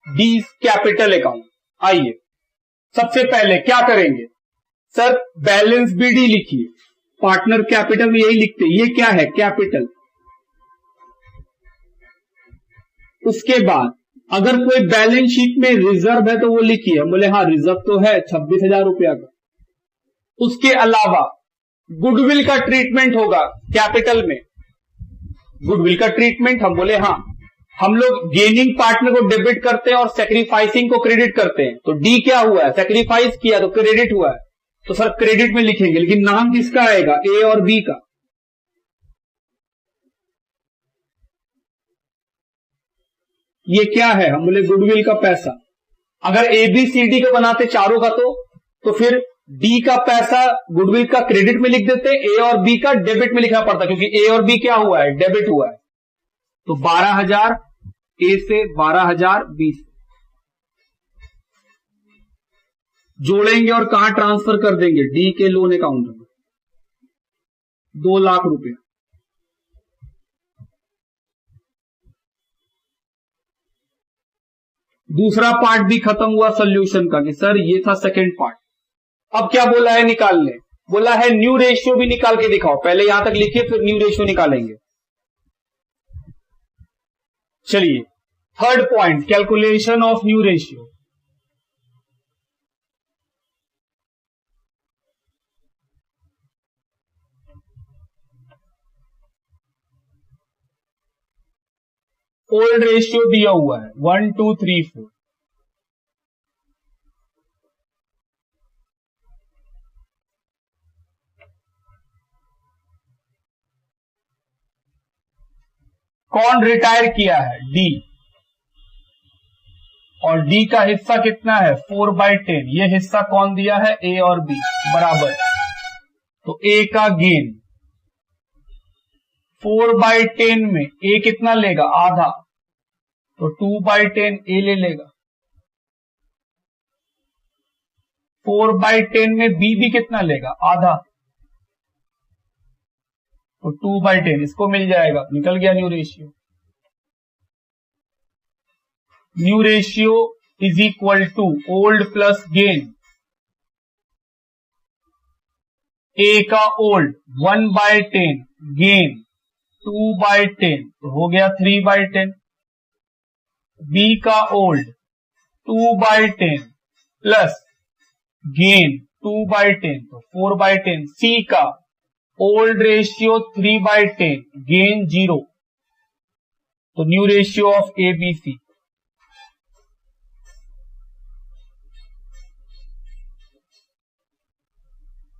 D capital account. आइए सबसे पहले क्या करेंगे? सर बैलेंस बीडी लिखिए। पार्टनर कैपिटल में यही लिखते, ये क्या है? कैपिटल। उसके बाद अगर कोई बैलेंस शीट में रिजर्व है तो वो लिखिए। हम बोले हाँ रिजर्व तो है 26,000 रुपया का। उसके अलावा गुडविल का ट्रीटमेंट होगा कैपिटल में। गुडविल का ट्रीटमेंट हम बोले हाँ, हम लोग गेनिंग पार्टनर को डेबिट करते हैं और सेक्रीफाइसिंग को क्रेडिट करते हैं। तो डी क्या हुआ है? सेक्रीफाइस किया तो क्रेडिट हुआ है, तो सर क्रेडिट में लिखेंगे, लेकिन नाम किसका आएगा? ए और बी का। ये क्या है, हम बोले गुडविल का पैसा। अगर ABCD का बनाते चारों का तो फिर डी का पैसा गुडविल का क्रेडिट में लिख देते, ए और बी का डेबिट में लिखना पड़ता, क्योंकि ए और बी क्या हुआ है, डेबिट हुआ है। तो 12,000 ए से 12,000 बी से जोड़ेंगे और कहां ट्रांसफर कर देंगे, डी के लोन अकाउंट में 2 लाख रुपए। दूसरा पार्ट भी खत्म हुआ सॉल्यूशन का कि सर ये था सेकंड पार्ट। अब क्या बोला है निकालने, बोला है न्यू रेशियो भी निकाल के दिखाओ। पहले यहां तक लिखिए फिर न्यू रेशियो निकालेंगे। चलिए third point, calculation of new ratio. Old ratio दिया हुआ है 1 2 3 4। कौन रिटायर किया है, डी, और डी का हिस्सा कितना है 4/10। ये हिस्सा कौन दिया है, ए और बी बराबर। तो ए का गेन 4/10 में ए कितना लेगा, आधा, तो 2/10 ए ले लेगा। 4/10 में बी भी कितना लेगा, आधा, तो 2/10 इसको मिल जाएगा। निकल गया new ratio. New ratio is equal to old plus gain. A का ओल्ड 1/10, गेन 2/10, तो हो गया 3/10। बी का ओल्ड 2/10 प्लस गेन 2/10, तो 4/10। सी का ओल्ड रेशियो 3/10, गेन 0, तो न्यू रेशियो ऑफ ABC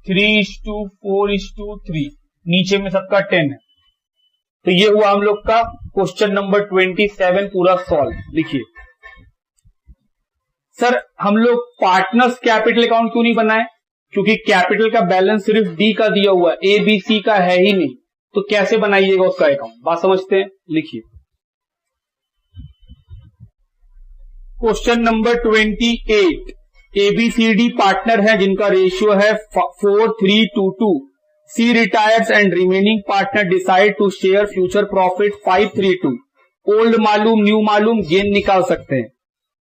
3:4:3। नीचे में सबका 10 है। तो ये हुआ हम लोग का क्वेश्चन नंबर 27 पूरा सॉल्व। लिखिए सर हम लोग पार्टनर्स कैपिटल अकाउंट क्यों नहीं बनाए, क्योंकि कैपिटल का बैलेंस सिर्फ डी का दिया हुआ है, ABC का है ही नहीं, तो कैसे बनाइएगा उसका अकाउंट, बात समझते हैं। लिखिए क्वेश्चन नंबर 28, ABCD पार्टनर है जिनका रेशियो है 4:3:2:2। C retires and remaining partner decide to share future profit 5:3:2। Old मालूम न्यू मालूम गेन निकाल सकते हैं।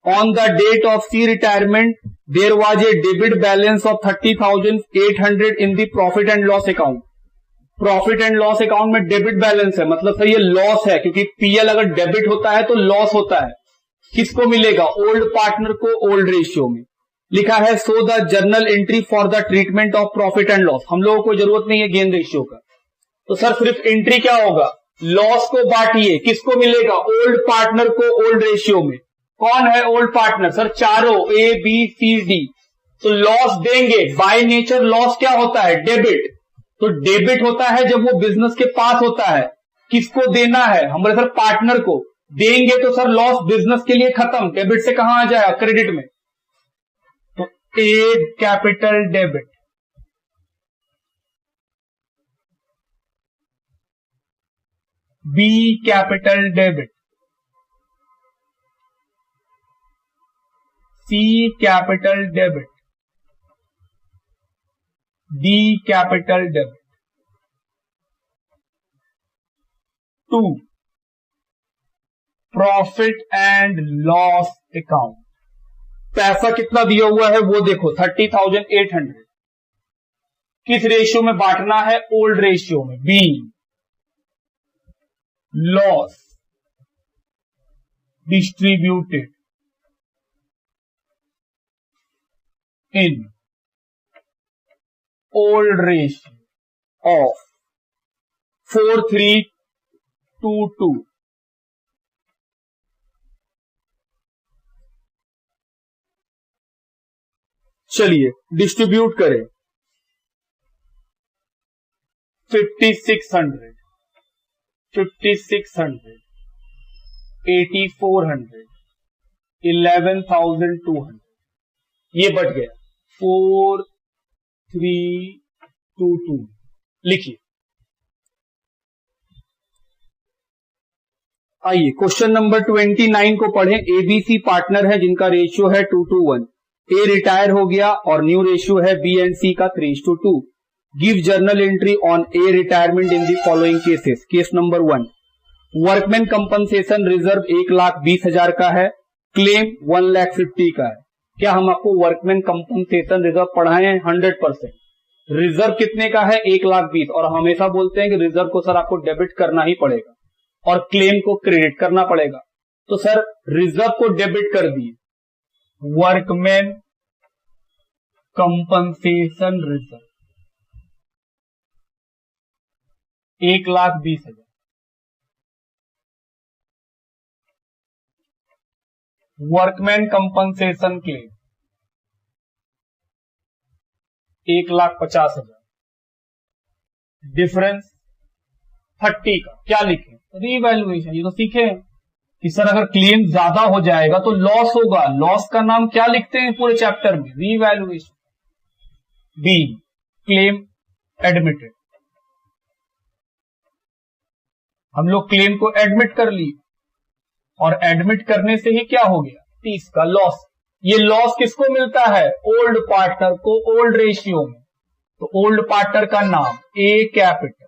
On the date of C retirement there was a debit balance of 30,800 in the profit and loss account. Profit and loss account में डेबिट बैलेंस है, मतलब सर ये लॉस है, क्योंकि पीएल अगर डेबिट होता है तो लॉस होता है। किसको मिलेगा, ओल्ड पार्टनर को ओल्ड रेशियो में। लिखा है so the journal entry for the treatment of profit and loss. हम लोगों को जरूरत नहीं है गेन रेशियो का, तो सर सिर्फ एंट्री क्या होगा, लॉस को बांटिए, किसको मिलेगा, ओल्ड पार्टनर को ओल्ड रेशियो में। कौन है ओल्ड पार्टनर, सर चारों ABCD। तो लॉस देंगे, बाय नेचर लॉस क्या होता है, डेबिट। तो डेबिट होता है जब वो बिजनेस के पास होता है। किसको देना है, हमारे सर पार्टनर को देंगे, तो सर लॉस बिजनेस के लिए खत्म, डेबिट से कहां आ जाएगा, क्रेडिट में। तो A capital debit, B capital debit, C capital debit, D capital debit. 2 profit and loss account. पैसा कितना दिया हुआ है वो देखो 30,800। किस रेशियो में बांटना है, ओल्ड रेशियो में। B loss distributed in old ratio of 4:3:2:2। चलिए डिस्ट्रीब्यूट करें 5,600 8400, 11,200, ये बढ़ गया 4322। लिखिए। आइए क्वेश्चन नंबर 29 को पढ़ें। एबीसी पार्टनर है जिनका रेशियो है 2:1। ए रिटायर हो गया और न्यू रेशियो है बी एंड सी का 3:2। Give journal entry on A retirement in the following cases. Case number 1, workman compensation reserve 1,20,000 का है, क्लेम 1,50,000 का है। क्या हम आपको वर्कमैन कंपनसेशन रिजर्व पढ़ाए हैं? 100%। रिजर्व कितने का है? 1,20,000। और हमेशा बोलते हैं कि रिजर्व को सर आपको डेबिट करना ही पड़ेगा और क्लेम को क्रेडिट करना पड़ेगा। तो सर रिजर्व को डेबिट कर दिए, workman compensation reserve 1,20,000, workman compensation claim 1,50,000, difference 30 का। क्या लिखें? रीवैल्यूएशन। ये तो सीखे हैं कि सर अगर क्लेम ज्यादा हो जाएगा तो लॉस होगा। लॉस का नाम क्या लिखते हैं पूरे चैप्टर में? रीवैल्यूएशन। B, claim admitted. हम लोग क्लेम को एडमिट कर लिए और एडमिट करने से ही क्या हो गया? 30 का लॉस। ये लॉस किसको मिलता है? ओल्ड पार्टनर को, ओल्ड रेशियो में। तो ओल्ड पार्टनर का नाम ए कैपिटल।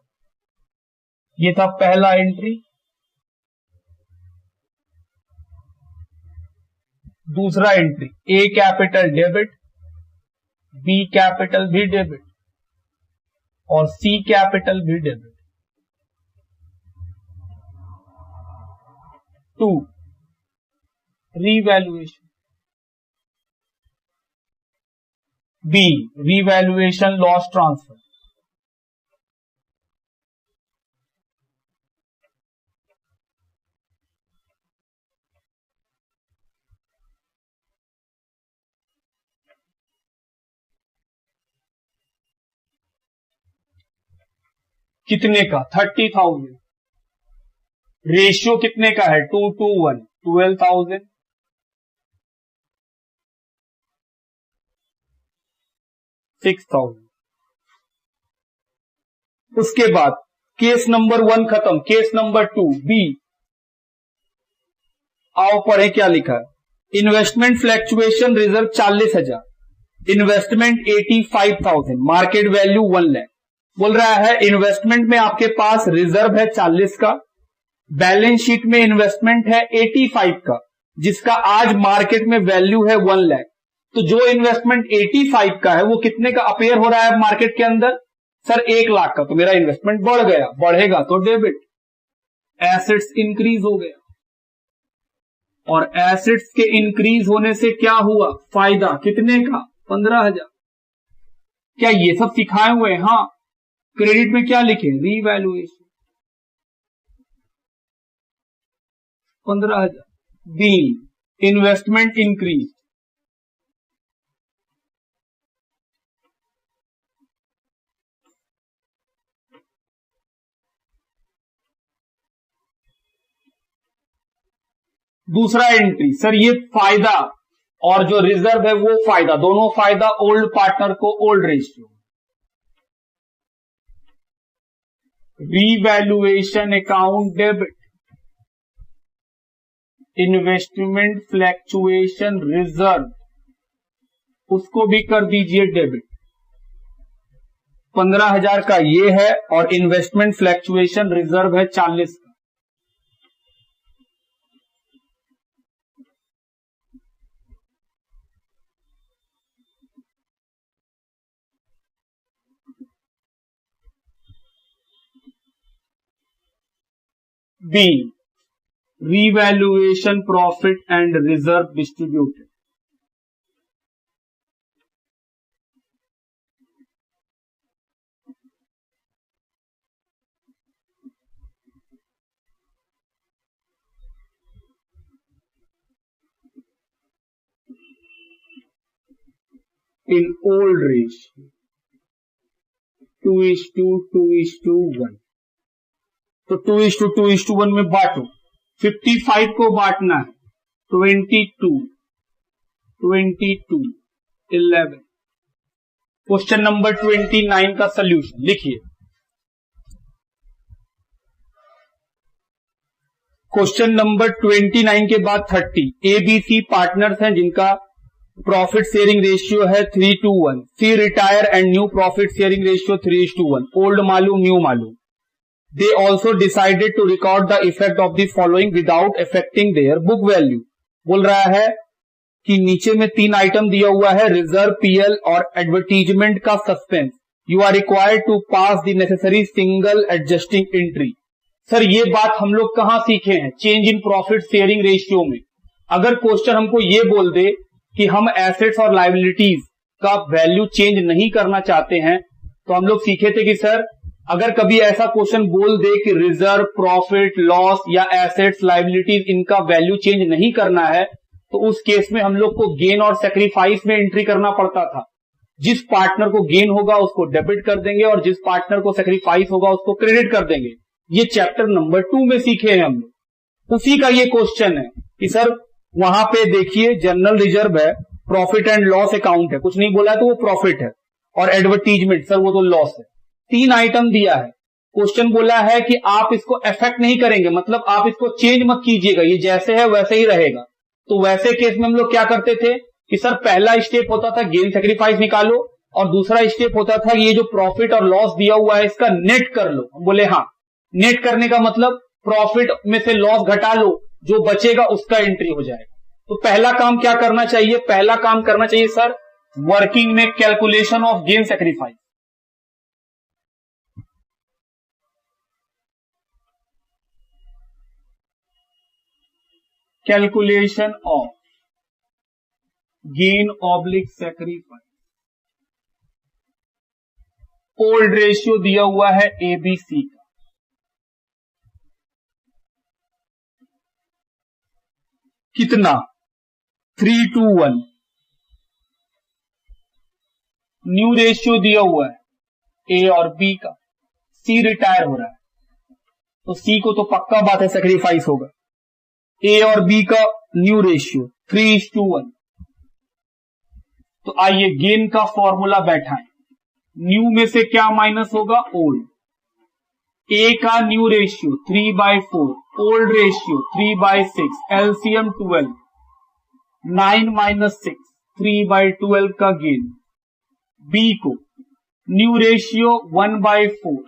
ये था पहला एंट्री। दूसरा entry A capital debit, B capital भी डेबिट और सी कैपिटल भी debit. 2, revaluation. B, revaluation loss transfer. कितने का? 30,000। रेशियो कितने का है? 2:1, 12,000। 6,000। उसके बाद केस नंबर 1 खत्म। केस नंबर 2 बी, आओ पढ़े क्या लिखा है। Investment fluctuation reserve 40,000, investment 85,000, market value 1 lakh. बोल रहा है इन्वेस्टमेंट में आपके पास रिजर्व है 40 का, बैलेंस शीट में इन्वेस्टमेंट है 85 का, जिसका आज मार्केट में वैल्यू है 1 लाख। तो जो इन्वेस्टमेंट 85 का है वो कितने का अपेयर हो रहा है मार्केट के अंदर? सर 1 लाख का। तो मेरा इन्वेस्टमेंट बढ़ गया, बढ़ेगा तो डेबिट, एसेट्स इंक्रीज हो गया। और एसेट्स के इंक्रीज होने से क्या हुआ? फायदा कितने का? 15,000। क्या ये सब सिखाए हुए? हाँ। क्रेडिट में क्या लिखे? रीवैल्यूएशन 15,000। B, investment increase. दूसरा एंट्री, सर ये फायदा और जो रिजर्व है वो फायदा, दोनों फायदा ओल्ड पार्टनर को, old ratio. Revaluation account debit, investment fluctuation reserve उसको भी कर दीजिए डेबिट। 15,000 का ये है और इन्वेस्टमेंट फ्लैक्चुएशन रिजर्व है 40 का। B, revaluation profit and reserve distributed. In old ratio 2:2:1, तो 2:2:1 में बांटो, 55 को बांटना है 22, 11। क्वेश्चन नंबर 29 का सॉल्यूशन लिखिए। क्वेश्चन नंबर 29 के बाद 30। ABC पार्टनर्स हैं जिनका प्रॉफिट शेयरिंग रेशियो है 3:1। C retire and new profit sharing ratio 3:1। Old मालूम न्यू मालूम। They also decided to record the effect of the following without affecting their book value. बोल रहा है कि नीचे में 3 आइटम दिया हुआ है, रिजर्व, पीएल और एडवर्टीजमेंट का suspense. You are required to pass the necessary single adjusting entry. Sir ये बात हम लोग कहां सीखे हैं? Change in profit sharing ratio में। अगर क्वेश्चन हमको ये बोल दे कि हम एसेट्स और लायबिलिटीज का वैल्यू चेंज नहीं करना चाहते हैं, तो हम लोग सीखे थे कि सर अगर कभी ऐसा क्वेश्चन बोल दे कि रिजर्व, प्रॉफिट, लॉस या एसेट्स, लायबिलिटीज इनका वैल्यू चेंज नहीं करना है, तो उस केस में हम लोग को गेन और सेक्रीफाइस में एंट्री करना पड़ता था। जिस पार्टनर को गेन होगा उसको डेबिट कर देंगे और जिस पार्टनर को सेक्रीफाइस होगा उसको क्रेडिट कर देंगे। ये चैप्टर नंबर 2 में सीखे हैं हम लोग। उसी का ये क्वेश्चन है कि सर वहां पे देखिए जनरल रिजर्व है, प्रॉफिट एंड लॉस अकाउंट है, कुछ नहीं बोला तो वो प्रॉफिट है, और एडवर्टीजमेंट सर वो तो लॉस है। 3 आइटम दिया है। क्वेश्चन बोला है कि आप इसको अफेक्ट नहीं करेंगे, मतलब आप इसको चेंज मत कीजिएगा, ये जैसे है वैसे ही रहेगा। तो वैसे केस में हम लोग क्या करते थे कि सर पहला स्टेप होता था गेन सेक्रीफाइस निकालो, और दूसरा स्टेप होता था ये जो प्रॉफिट और लॉस दिया हुआ है इसका नेट कर लो। हम बोले हाँ, नेट करने का मतलब प्रॉफिट में से लॉस घटा लो, जो बचेगा उसका एंट्री हो जाएगा। तो पहला काम क्या करना चाहिए? पहला काम करना चाहिए सर वर्किंग में calculation of gain sacrifice. Calculation of gain oblique sacrifice. Old ratio दिया हुआ है ABC का, कितना? 3:1। न्यू रेशियो दिया हुआ है A और B का। C रिटायर हो रहा है तो C को तो पक्का बात है सेक्रीफाइस होगा। A और B का न्यू रेशियो 3:1। तो आइए गेन का फॉर्मूला बैठाएं। न्यू में से क्या माइनस होगा? ओल्ड। A का new ratio 3/4, old ratio 3/6, LCM 12, 9 - 6 3/12 का गेन। B को new ratio 1/4,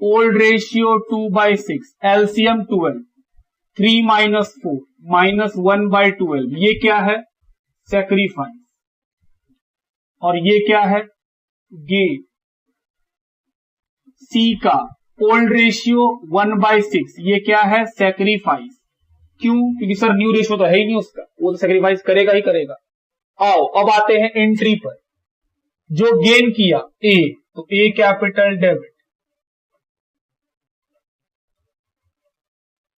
old ratio 2/6, LCM 12, 3 - 4 -1/12। ये क्या है? सेक्रीफाइस। और ये क्या है? गेन। C का ओल्ड रेशियो 1/6, ये क्या है? सेक्रीफाइस। क्यों? क्योंकि सर न्यू रेशियो तो है ही नहीं उसका, वो तो सेक्रीफाइस करेगा ही करेगा। आओ अब आते हैं एंट्री पर। जो गेन किया A, तो A कैपिटल डेबिट,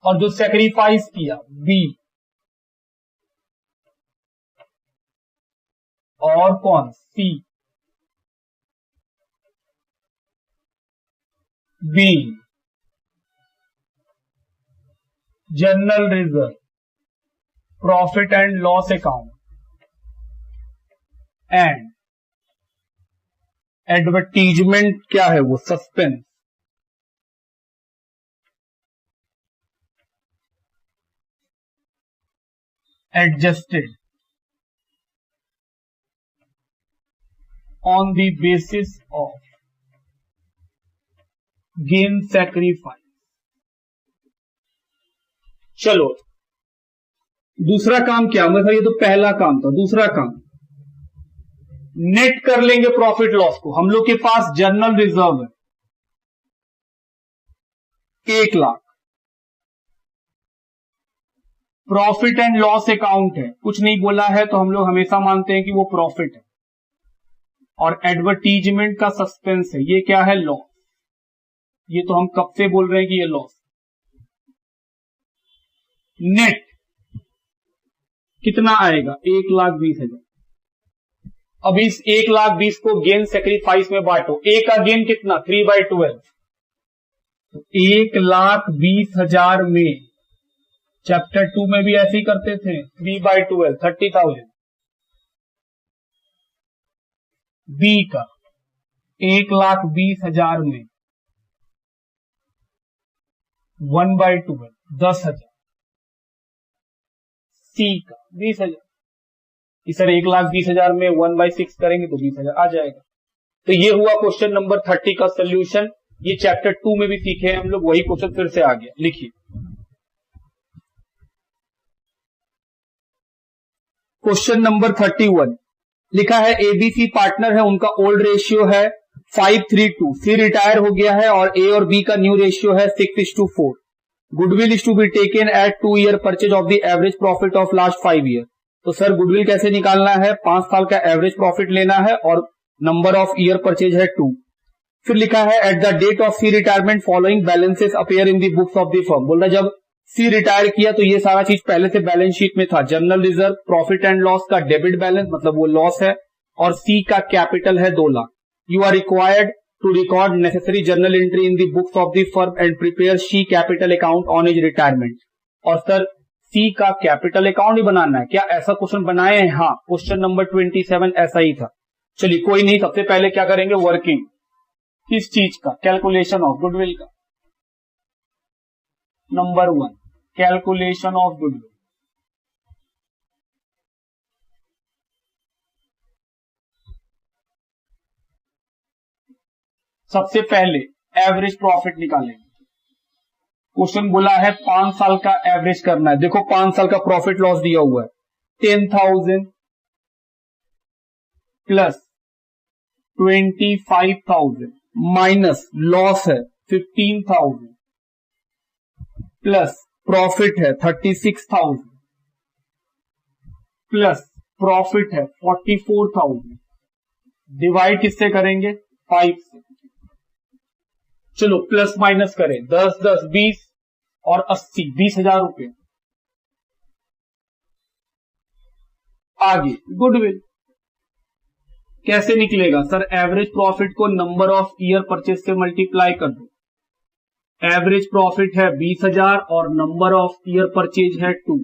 और जो सेक्रीफाइस किया B, और कौन? C। B general reserve, profit and loss account and advertisement क्या है? वो suspense. Adjusted on the basis of gain sacrifice. चलो दूसरा काम क्या? मतलब ये तो पहला काम था। दूसरा काम नेट कर लेंगे प्रॉफिट लॉस को। हम लोग के पास जनरल रिजर्व है 1 lakh, profit and loss account है, कुछ नहीं बोला है तो हम लोग हमेशा मानते हैं कि वो प्रॉफिट है, और एडवर्टीजमेंट का सस्पेंस है, ये क्या है? लॉस। ये तो हम कब से बोल रहे हैं कि ये लॉस। नेट कितना आएगा? 1,20,000। अब इस 1,20,000 को गेन सेक्रीफाइस में बांटो। A का गेन कितना? 3/12। तो 1,20,000 में चैप्टर 2 में भी ऐसे ही करते थे, 3/12 30,000। बी का 1,20,000 में 1/12 10,000। सी का 20,000। सर 1,20,000 में 1/6 करेंगे तो 20,000 आ जाएगा। तो ये हुआ क्वेश्चन नंबर 30 का सोल्यूशन। ये चैप्टर 2 में भी सीखे हैं हम लोग, वही क्वेश्चन फिर से आ गया। लिखिए क्वेश्चन नंबर 31। लिखा है एबीसी पार्टनर है, उनका ओल्ड रेशियो है 5:3:2। सी रिटायर हो गया है और ए और बी का न्यू रेशियो है 6:4। Goodwill is to be taken at 2 year purchase of the average profit of last 5 year. तो सर गुडविल कैसे निकालना है? 5 साल का एवरेज प्रॉफिट लेना है और नंबर ऑफ ईयर परचेज है 2। फिर लिखा है at the date of C retirement following balances appear in the books of the firm. बोल रहा जब सी रिटायर किया तो ये सारा चीज पहले से बैलेंस शीट में था। General reserve, profit and loss का डेबिट बैलेंस मतलब वो लॉस है, और सी का कैपिटल है 2 lakh. You are required to record necessary journal entry in the books of the firm and prepare C capital account on his retirement. और सर सी का कैपिटल अकाउंट ही बनाना है क्या? ऐसा क्वेश्चन बनाए हैं? हाँ, क्वेश्चन नंबर 27 ऐसा ही था। चलिए कोई नहीं, सबसे पहले क्या करेंगे? वर्किंग किस चीज का? कैलकुलेशन ऑफ गुडविल का। Number 1 calculation of goodwill. सबसे पहले एवरेज प्रॉफिट निकालेंगे। क्वेश्चन बोला है 5 साल का एवरेज करना है। देखो 5 साल का प्रॉफिट लॉस दिया हुआ है 10,000 प्लस 25,000 माइनस लॉस है 15,000 प्लस प्रॉफिट है 36,000 प्लस प्रॉफिट है 44,000। डिवाइड किससे करेंगे? 5 से। चलो प्लस माइनस करें, 10 10 20 और 80 20,000 रुपए। आगे गुडविल कैसे निकलेगा? सर एवरेज प्रॉफिट को नंबर ऑफ ईयर परचेज से मल्टीप्लाई कर दो। एवरेज प्रॉफिट है 20,000 और नंबर ऑफ ईयर परचेज है 2।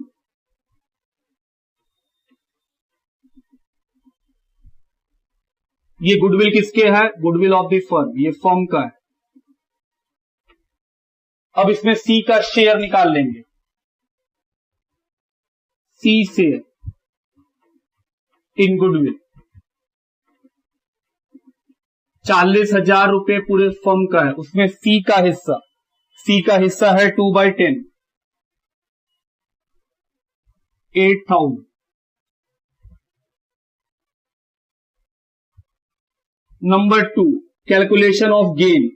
ये गुडविल किसके है? गुडविल ऑफ द फर्म, ये फर्म का है। अब इसमें सी का शेयर निकाल लेंगे। सी शेयर इन गुडविल 40,000 रुपए पूरे फर्म का है, उसमें सी का हिस्सा है 2/10 8,000। Number 2 calculation of gain.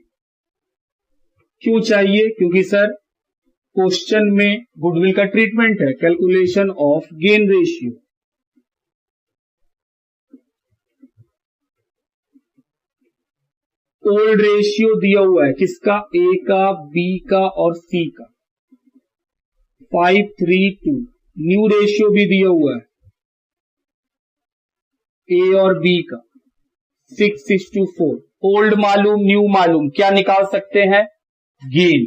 क्यों चाहिए? क्योंकि सर क्वेश्चन में गुडविल का ट्रीटमेंट है। Calculation of gain ratio. Old ratio दिया हुआ है किसका? ए का, बी का और सी का 5:3:2। न्यू रेशियो भी दिया हुआ है ए और बी का 6:4। ओल्ड मालूम, न्यू मालूम, क्या निकाल सकते हैं? Gain.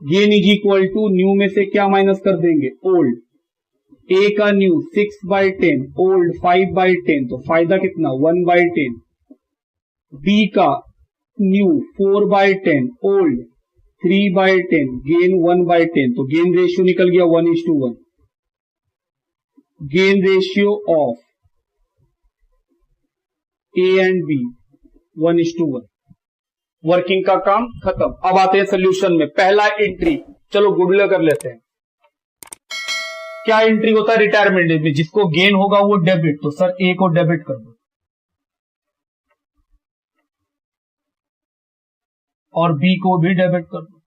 Gain is equal to new में से क्या माइनस कर देंगे? ओल्ड। ए का न्यू 6/10, ओल्ड 5/10, तो फायदा कितना? 1/10। बी का न्यू 4/10, ओल्ड 3/10, गेन 1/10, तो गेन रेशियो निकल गया 1:1। Gain ratio of A and B 1:1। Working का काम खत्म। अब आते हैं सोल्यूशन में। पहला एंट्री, चलो गुडविल कर लेते हैं। क्या एंट्री होता है रिटायरमेंट में? जिसको गेन होगा वो डेबिट, तो सर ए को डेबिट कर दो और बी को भी डेबिट कर दो।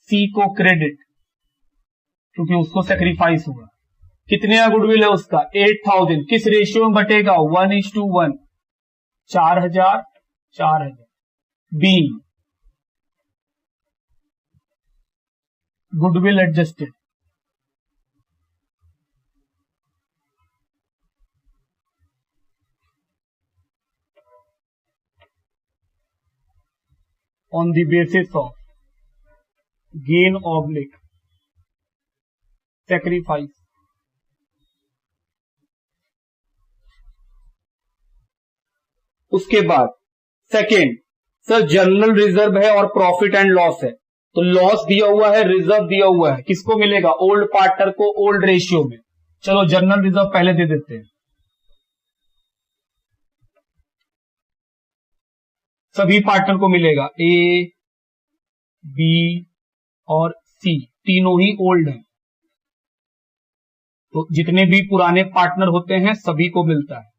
सी को क्रेडिट क्योंकि उसको सेक्रीफाइस हुआ। कितने का गुडविल है उसका? 8,000। किस रेशियो में बटेगा? 1:1। 4,000 4,000। B goodwill adjusted. On the basis of gain oblique sacrifice. उसके बाद सेकेंड, सर जनरल रिजर्व है और प्रॉफिट एंड लॉस है, तो लॉस दिया हुआ है, रिजर्व दिया हुआ है, किसको मिलेगा? ओल्ड पार्टनर को, ओल्ड रेशियो में। चलो जनरल रिजर्व पहले दे देते हैं। सभी पार्टनर को मिलेगा, ए बी और सी तीनों ही ओल्ड हैं, तो जितने भी पुराने पार्टनर होते हैं सभी को मिलता है।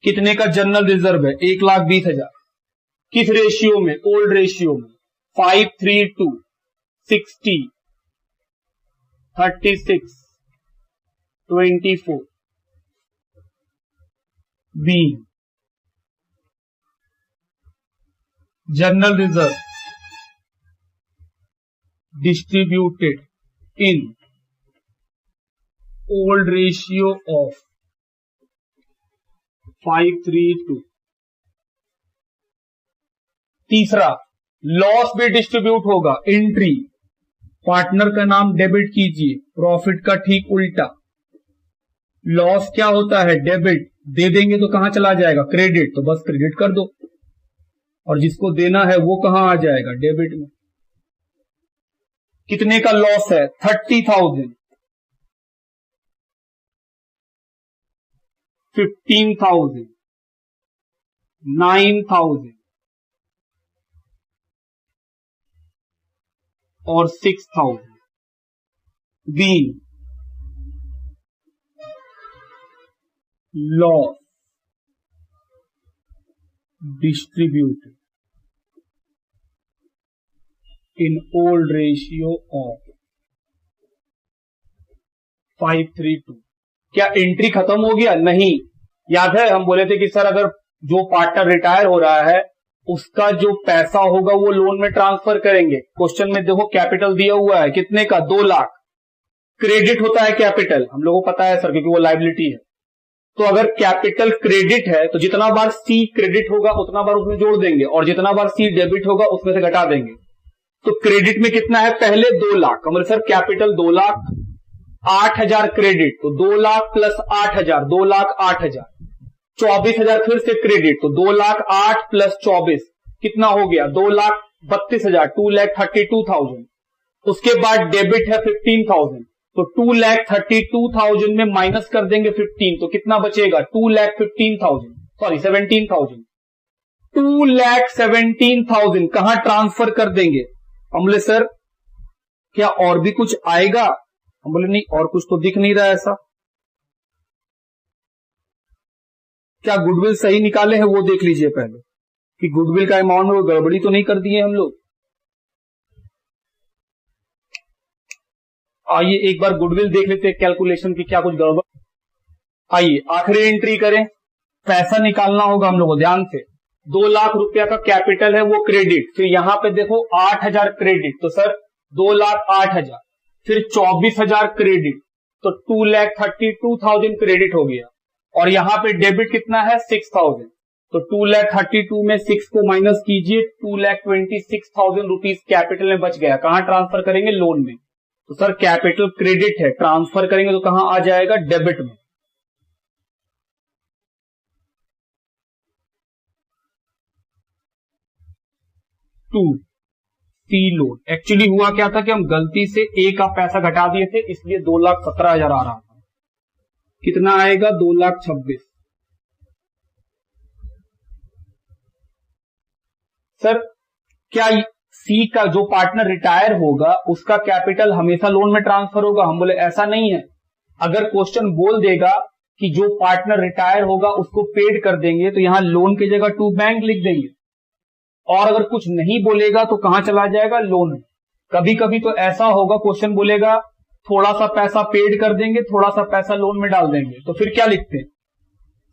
कितने का जनरल रिजर्व है? 1,20,000। किस रेशियो में? ओल्ड रेशियो में। 5:3:2, 60, 36, 24 B general reserve distributed in old ratio of 5:3:2। तीसरा, लॉस भी डिस्ट्रीब्यूट होगा। एंट्री, पार्टनर का नाम डेबिट कीजिए, प्रॉफिट का ठीक उल्टा। लॉस क्या होता है? डेबिट। दे देंगे तो कहां चला जाएगा? क्रेडिट, तो बस क्रेडिट कर दो, और जिसको देना है वो कहां आ जाएगा? डेबिट में। कितने का लॉस है? 30,000, 15,000, 9,000 और 6,000 being loss distributed in old ratio of 5:3:2। क्या एंट्री खत्म हो गया? नहीं। याद है हम बोले थे कि सर अगर जो पार्टनर रिटायर हो रहा है उसका जो पैसा होगा वो लोन में ट्रांसफर करेंगे। क्वेश्चन में देखो कैपिटल दिया हुआ है, कितने का? 2 लाख। क्रेडिट होता है कैपिटल, हम लोगों को पता है सर, क्योंकि वो लायबिलिटी है। तो अगर कैपिटल क्रेडिट है तो जितना बार सी क्रेडिट होगा उतना बार उसमें जोड़ देंगे, और जितना बार सी डेबिट होगा उसमें से घटा देंगे। तो क्रेडिट में कितना है? पहले 2 लाख। हमारे सर कैपिटल 2 लाख, 8,000 क्रेडिट, तो 2 लाख प्लस 8,000, 2 लाख 8,000, 24,000 फिर से क्रेडिट, तो 2 लाख 8 प्लस 24 कितना हो गया? 2,32,000, 2,32,000। उसके बाद डेबिट है 15,000, तो 2,32,000 में माइनस कर देंगे 15, तो कितना बचेगा? 2,15,000, सॉरी 17,000। 2,17,000 कहां ट्रांसफर कर देंगे? हम बोले सर क्या और भी कुछ आएगा? हम बोले नहीं, और कुछ तो दिख नहीं रहा ऐसा। क्या गुडविल सही निकाले हैं वो देख लीजिए पहले, कि गुडविल का अमाउंट में गड़बड़ी तो नहीं कर दिए हम लोग। आइए एक बार गुडविल देख लेते हैं कैलकुलेशन की, क्या कुछ गड़बड़। आइए आखिरी एंट्री करें, पैसा निकालना होगा हम लोगों को ध्यान से। 2 लाख रुपया का कैपिटल है वो क्रेडिट, फिर यहां पे देखो 8,000 क्रेडिट, तो सर 2,08,000, फिर 24,000 क्रेडिट, तो 2,32,000 क्रेडिट हो गया। और यहां पे डेबिट कितना है? 6,000, तो 2,32,000 में 6 को माइनस कीजिए, 2,26,000 रुपीज कैपिटल में बच गया। कहां ट्रांसफर करेंगे? लोन में। तो सर कैपिटल क्रेडिट है, ट्रांसफर करेंगे तो कहां आ जाएगा? डेबिट में। To C loan. एक्चुअली हुआ क्या था कि हम गलती से ए का पैसा घटा दिए थे, इसलिए 2,17,000 आ रहा था। कितना आएगा? 2,26,000। सर क्या सी का जो पार्टनर रिटायर होगा उसका कैपिटल हमेशा लोन में ट्रांसफर होगा? हम बोले ऐसा नहीं है। अगर क्वेश्चन बोल देगा कि जो पार्टनर रिटायर होगा उसको पेड कर देंगे, तो यहां लोन की जगह टू बैंक लिख देंगे। और अगर कुछ नहीं बोलेगा तो कहां चला जाएगा? लोन में। कभी कभी तो ऐसा होगा, क्वेश्चन बोलेगा थोड़ा सा पैसा पेड कर देंगे, थोड़ा सा पैसा लोन में डाल देंगे, तो फिर क्या लिखते हैं?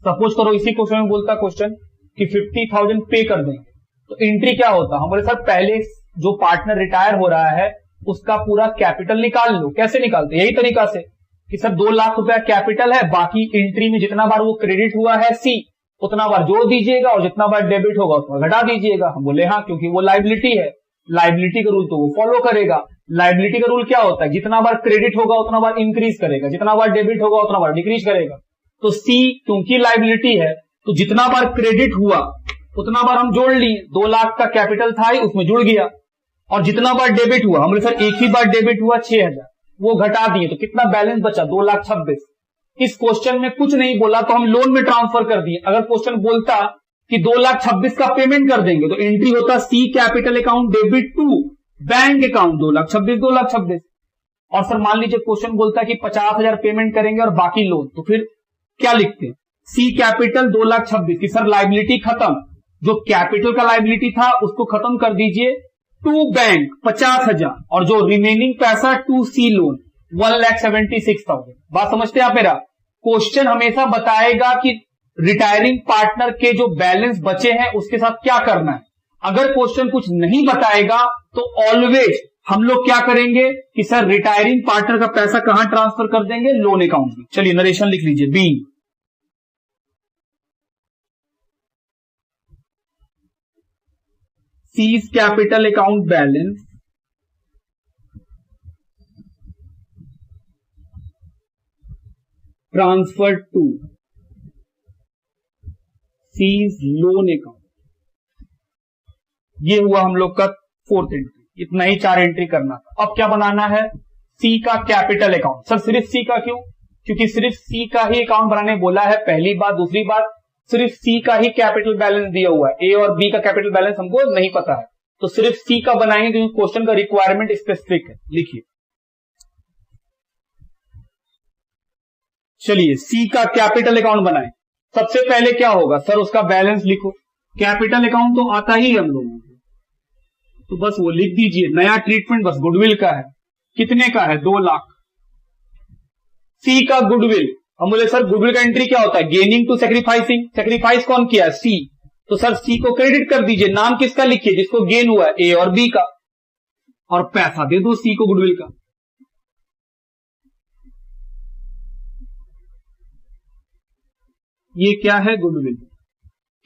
सपोज करो इसी क्वेश्चन में बोलता क्वेश्चन कि 50,000 पे कर देंगे, तो एंट्री क्या होता? हम बोले सर पहले जो पार्टनर रिटायर हो रहा है उसका पूरा कैपिटल निकाल लो। कैसे निकालते? यही तरीका से कि सर 2 लाख रुपया कैपिटल है, बाकी एंट्री में जितना बार वो क्रेडिट हुआ है सी, उतना बार जोड़ दीजिएगा और जितना बार डेबिट होगा उतना घटा दीजिएगा। हम बोले हाँ, क्योंकि वो लायबिलिटी है, लायबिलिटी का रूल तो वो फॉलो करेगा। लायबिलिटी का रूल क्या होता है, जितना बार क्रेडिट होगा उतना बार इंक्रीज करेगा, जितना बार डेबिट होगा उतना बार डिक्रीज करेगा। तो सी क्योंकि लायबिलिटी है तो जितना बार क्रेडिट हुआ उतना बार हम जोड़ लिए। 2 लाख का कैपिटल था ही, उसमें जुड़ गया। और जितना बार डेबिट हुआ, हमने सर एक ही बार डेबिट हुआ 6,000, वो घटा दिए, तो कितना बैलेंस बचा 2,26,000। इस क्वेश्चन में कुछ नहीं बोला तो हम लोन में ट्रांसफर कर दिए। अगर क्वेश्चन बोलता कि 2,26,000 का पेमेंट कर देंगे तो एंट्री होता C capital account debit to bank account 2,26,000। और सर मान लीजिए क्वेश्चन बोलता है कि 50,000 पेमेंट करेंगे और बाकी लोन, तो फिर क्या लिखते हैं, सी कैपिटल 2,26,000 की सर लायबिलिटी खत्म, जो कैपिटल का लायबिलिटी था उसको खत्म कर दीजिए, टू बैंक 50,000 और जो रिमेनिंग पैसा टू सी लोन 1,76,000। बात समझते हैं आप मेरा? क्वेश्चन हमेशा बताएगा कि रिटायरिंग पार्टनर के जो बैलेंस बचे हैं उसके साथ क्या करना है। अगर क्वेश्चन कुछ नहीं बताएगा तो ऑलवेज हम लोग क्या करेंगे कि सर रिटायरिंग पार्टनर का पैसा कहां ट्रांसफर कर देंगे, लोन अकाउंट में। चलिए नरेशन लिख लीजिए, B C's capital account balance transfer to C's loan account. ये हुआ हम लोग का 4th एंट्री। इतना ही 4 एंट्री करना था। अब क्या बनाना है, सी का कैपिटल अकाउंट। सर सिर्फ सी का क्यों, क्योंकि सिर्फ सी का ही अकाउंट बनाने बोला है, पहली बात। दूसरी बात, सिर्फ सी का ही कैपिटल बैलेंस दिया हुआ है, ए और बी का कैपिटल बैलेंस हमको नहीं पता है, तो सिर्फ सी का बनाएंगे क्योंकि क्वेश्चन का रिक्वायरमेंट स्पेसिफिक है। लिखिए, चलिए सी का कैपिटल अकाउंट बनाएं। सबसे पहले क्या होगा सर, उसका बैलेंस लिखो। कैपिटल अकाउंट तो आता ही हम लोगों को, तो बस वो लिख दीजिए। नया ट्रीटमेंट बस गुडविल का है। कितने का है, 2 लाख। सी का गुडविल, हम बोले सर गुडविल का एंट्री क्या होता है, गेनिंग टू सेक्रीफाइसिंग। सेक्रीफाइस कौन किया, सी, तो सर सी को क्रेडिट कर दीजिए। नाम किसका लिखिए, जिसको गेन हुआ है, ए और बी का, और पैसा दे दो सी को गुडविल का। ये क्या है, गुडविल।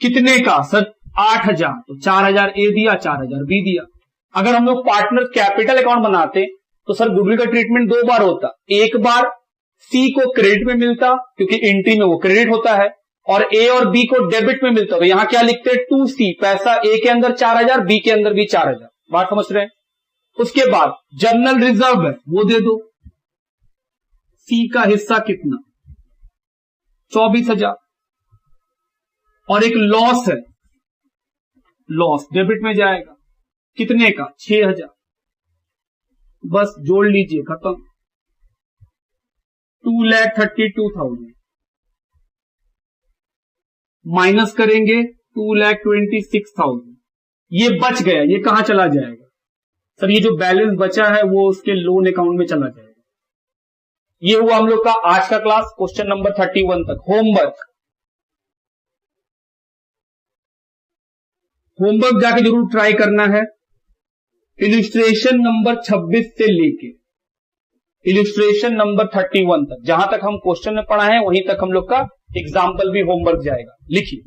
कितने का सर, 8,000, तो 4,000 ए दिया, 4,000 बी दिया। अगर हम लोग पार्टनर कैपिटल अकाउंट बनाते तो सर गुडविल का ट्रीटमेंट 2 बार होता। एक बार सी को क्रेडिट में मिलता क्योंकि एंट्री में वो क्रेडिट होता है, और ए और बी को डेबिट में मिलता। तो यहां क्या लिखते हैं, टू सी, पैसा ए के अंदर 4,000, बी के अंदर भी 4,000। बात समझ रहे हैं? उसके बाद जनरल रिजर्व है वो दे दो। सी का हिस्सा कितना, 24,000। और एक लॉस है, लॉस डेबिट में जाएगा, कितने का, 6,000। बस जोड़ लीजिए, खत्म। 2,32,000 माइनस करेंगे 2,26,000। ये बच गया, ये कहां चला जाएगा सर, ये जो बैलेंस बचा है वो उसके लोन अकाउंट में चला जाएगा। ये हुआ हम लोग का आज का क्लास, क्वेश्चन नंबर 31 तक। होमवर्क जाके जरूर ट्राई करना है। इलिस्ट्रेशन नंबर 26 से लेके इलिस्ट्रेशन नंबर 31 तक, जहां तक हम क्वेश्चन में पढ़ा है वहीं तक हम लोग का एग्जाम्पल भी होमवर्क जाएगा। लिखिए,